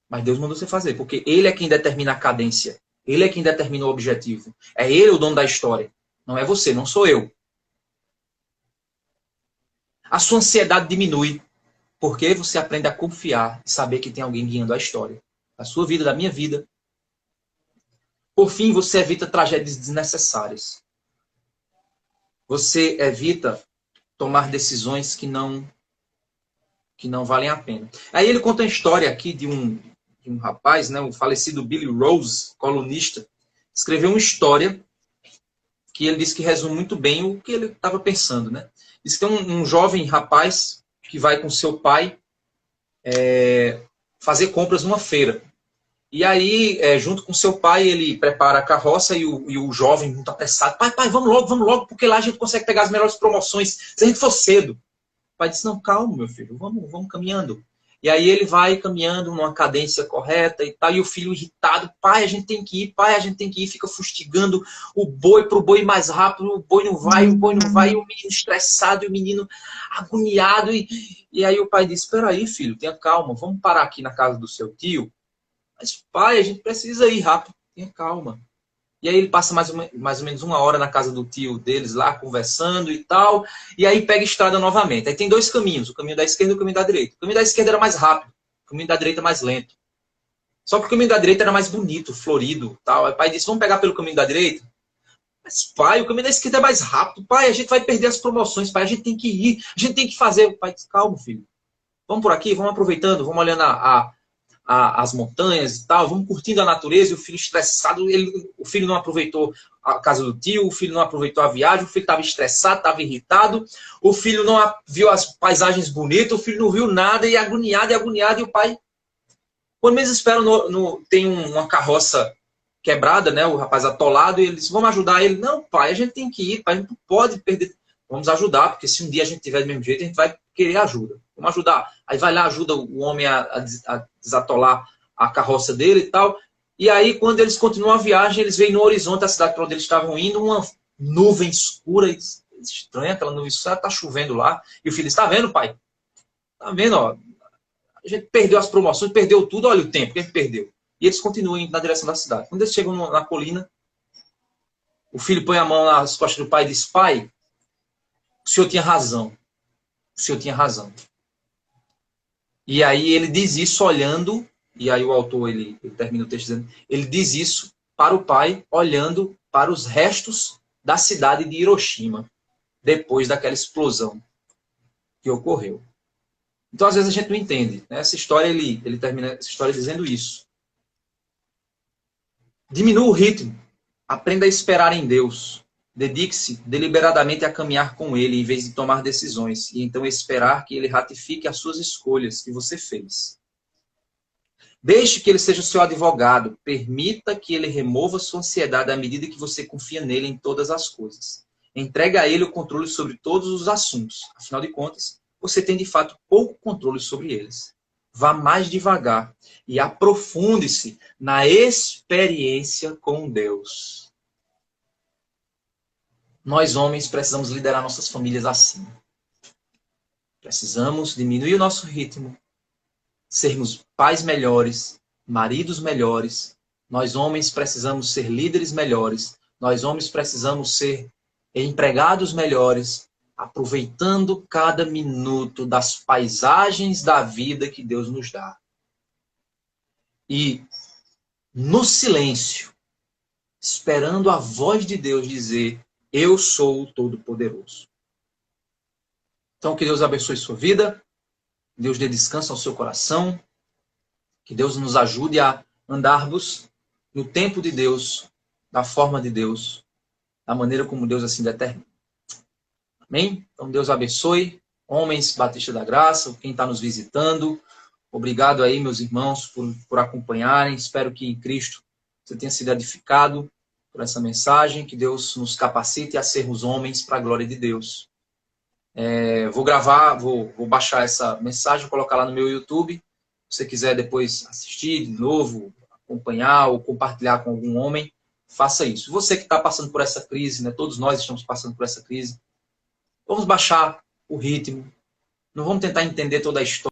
Mas Deus mandou você fazer. Porque Ele é quem determina a cadência. Ele é quem determina o objetivo. É Ele o dono da história. Não é você, não sou eu. A sua ansiedade diminui. Porque você aprende a confiar e saber que tem alguém guiando a história. Da sua vida, da minha vida. Por fim, você evita tragédias desnecessárias. Você evita tomar decisões que não que não valem a pena. Aí ele conta a história aqui de um rapaz, né, o falecido Billy Rose, colunista, escreveu uma história que ele disse que resume muito bem o que ele estava pensando, né? Diz que tem um jovem rapaz que vai com seu pai fazer compras numa feira. E aí, junto com seu pai, ele prepara a carroça e o jovem muito apressado. Pai, vamos logo, porque lá a gente consegue pegar as melhores promoções se a gente for cedo. O pai disse, não, calma, meu filho, vamos caminhando. E aí ele vai caminhando numa cadência correta e tal, e o filho irritado, pai, a gente tem que ir, fica fustigando o boi pro boi mais rápido, o boi não vai, e o menino estressado, e o menino agoniado. E aí o pai disse, espera aí, filho, tenha calma, vamos parar aqui na casa do seu tio. Mas, pai, a gente precisa ir rápido, tenha calma. E aí ele passa mais ou menos 1 hora na casa do tio deles lá, conversando e tal. E aí pega a estrada novamente. Aí tem 2 caminhos, o caminho da esquerda e o caminho da direita. O caminho da esquerda era mais rápido, o caminho da direita mais lento. Só que o caminho da direita era mais bonito, florido tal. Aí o pai disse, vamos pegar pelo caminho da direita? Mas, pai, o caminho da esquerda é mais rápido. Pai, a gente vai perder as promoções. Pai, a gente tem que ir, a gente tem que fazer. O pai disse, calma, filho. Vamos por aqui, vamos aproveitando, vamos olhando as montanhas e tal, vamos curtindo a natureza, e o filho estressado, o filho não aproveitou a casa do tio, o filho não aproveitou a viagem, o filho estava estressado, estava irritado, o filho não viu as paisagens bonitas, o filho não viu nada, e agoniado, e o pai... Quando eles esperam, tem uma carroça quebrada, né, o rapaz atolado, e eles vamos ajudar ele. Não, pai, a gente tem que ir, pai, a gente não pode perder... Vamos ajudar, porque se um dia a gente tiver do mesmo jeito, a gente vai querer ajuda. Vamos ajudar. Aí vai lá, ajuda o homem a desatolar a carroça dele e tal. E aí, quando eles continuam a viagem, eles veem no horizonte da cidade para onde eles estavam indo, uma nuvem escura, estranha, aquela nuvem escura, está chovendo lá. E o filho está vendo, pai? Está vendo, ó. A gente perdeu as promoções, perdeu tudo, olha o tempo que a gente perdeu. E eles continuam indo na direção da cidade. Quando eles chegam na colina, o filho põe a mão nas costas do pai e diz, pai, o senhor tinha razão. O senhor tinha razão. E aí ele diz isso olhando, e aí o autor ele termina o texto dizendo, ele diz isso para o pai olhando para os restos da cidade de Hiroshima, depois daquela explosão que ocorreu. Então às vezes a gente não entende, né? Essa história, ele termina essa história dizendo isso. Diminua o ritmo, aprenda a esperar em Deus. Dedique-se deliberadamente a caminhar com Ele, em vez de tomar decisões, e então esperar que Ele ratifique as suas escolhas que você fez. Deixe que Ele seja o seu advogado. Permita que Ele remova sua ansiedade à medida que você confia nele em todas as coisas. Entregue a Ele o controle sobre todos os assuntos. Afinal de contas, você tem de fato pouco controle sobre eles. Vá mais devagar e aprofunde-se na experiência com Deus. Nós, homens, precisamos liderar nossas famílias assim. Precisamos diminuir o nosso ritmo, sermos pais melhores, maridos melhores. Nós, homens, precisamos ser líderes melhores. Nós, homens, precisamos ser empregados melhores, aproveitando cada minuto das paisagens da vida que Deus nos dá. E, no silêncio, esperando a voz de Deus dizer, eu sou o Todo-Poderoso. Então, que Deus abençoe sua vida, Deus dê descanso ao seu coração, que Deus nos ajude a andarmos no tempo de Deus, da forma de Deus, da maneira como Deus assim determina. Amém? Então, Deus abençoe, homens Batista da Graça, quem está nos visitando. Obrigado aí, meus irmãos, por acompanharem. Espero que em Cristo você tenha sido edificado por essa mensagem, que Deus nos capacite a sermos homens para a glória de Deus. Vou gravar, vou baixar essa mensagem, colocar lá no meu YouTube. Se você quiser depois assistir de novo, acompanhar ou compartilhar com algum homem, faça isso. Você que está passando por essa crise, né? Todos nós estamos passando por essa crise. Vamos baixar o ritmo. Não vamos tentar entender toda a história.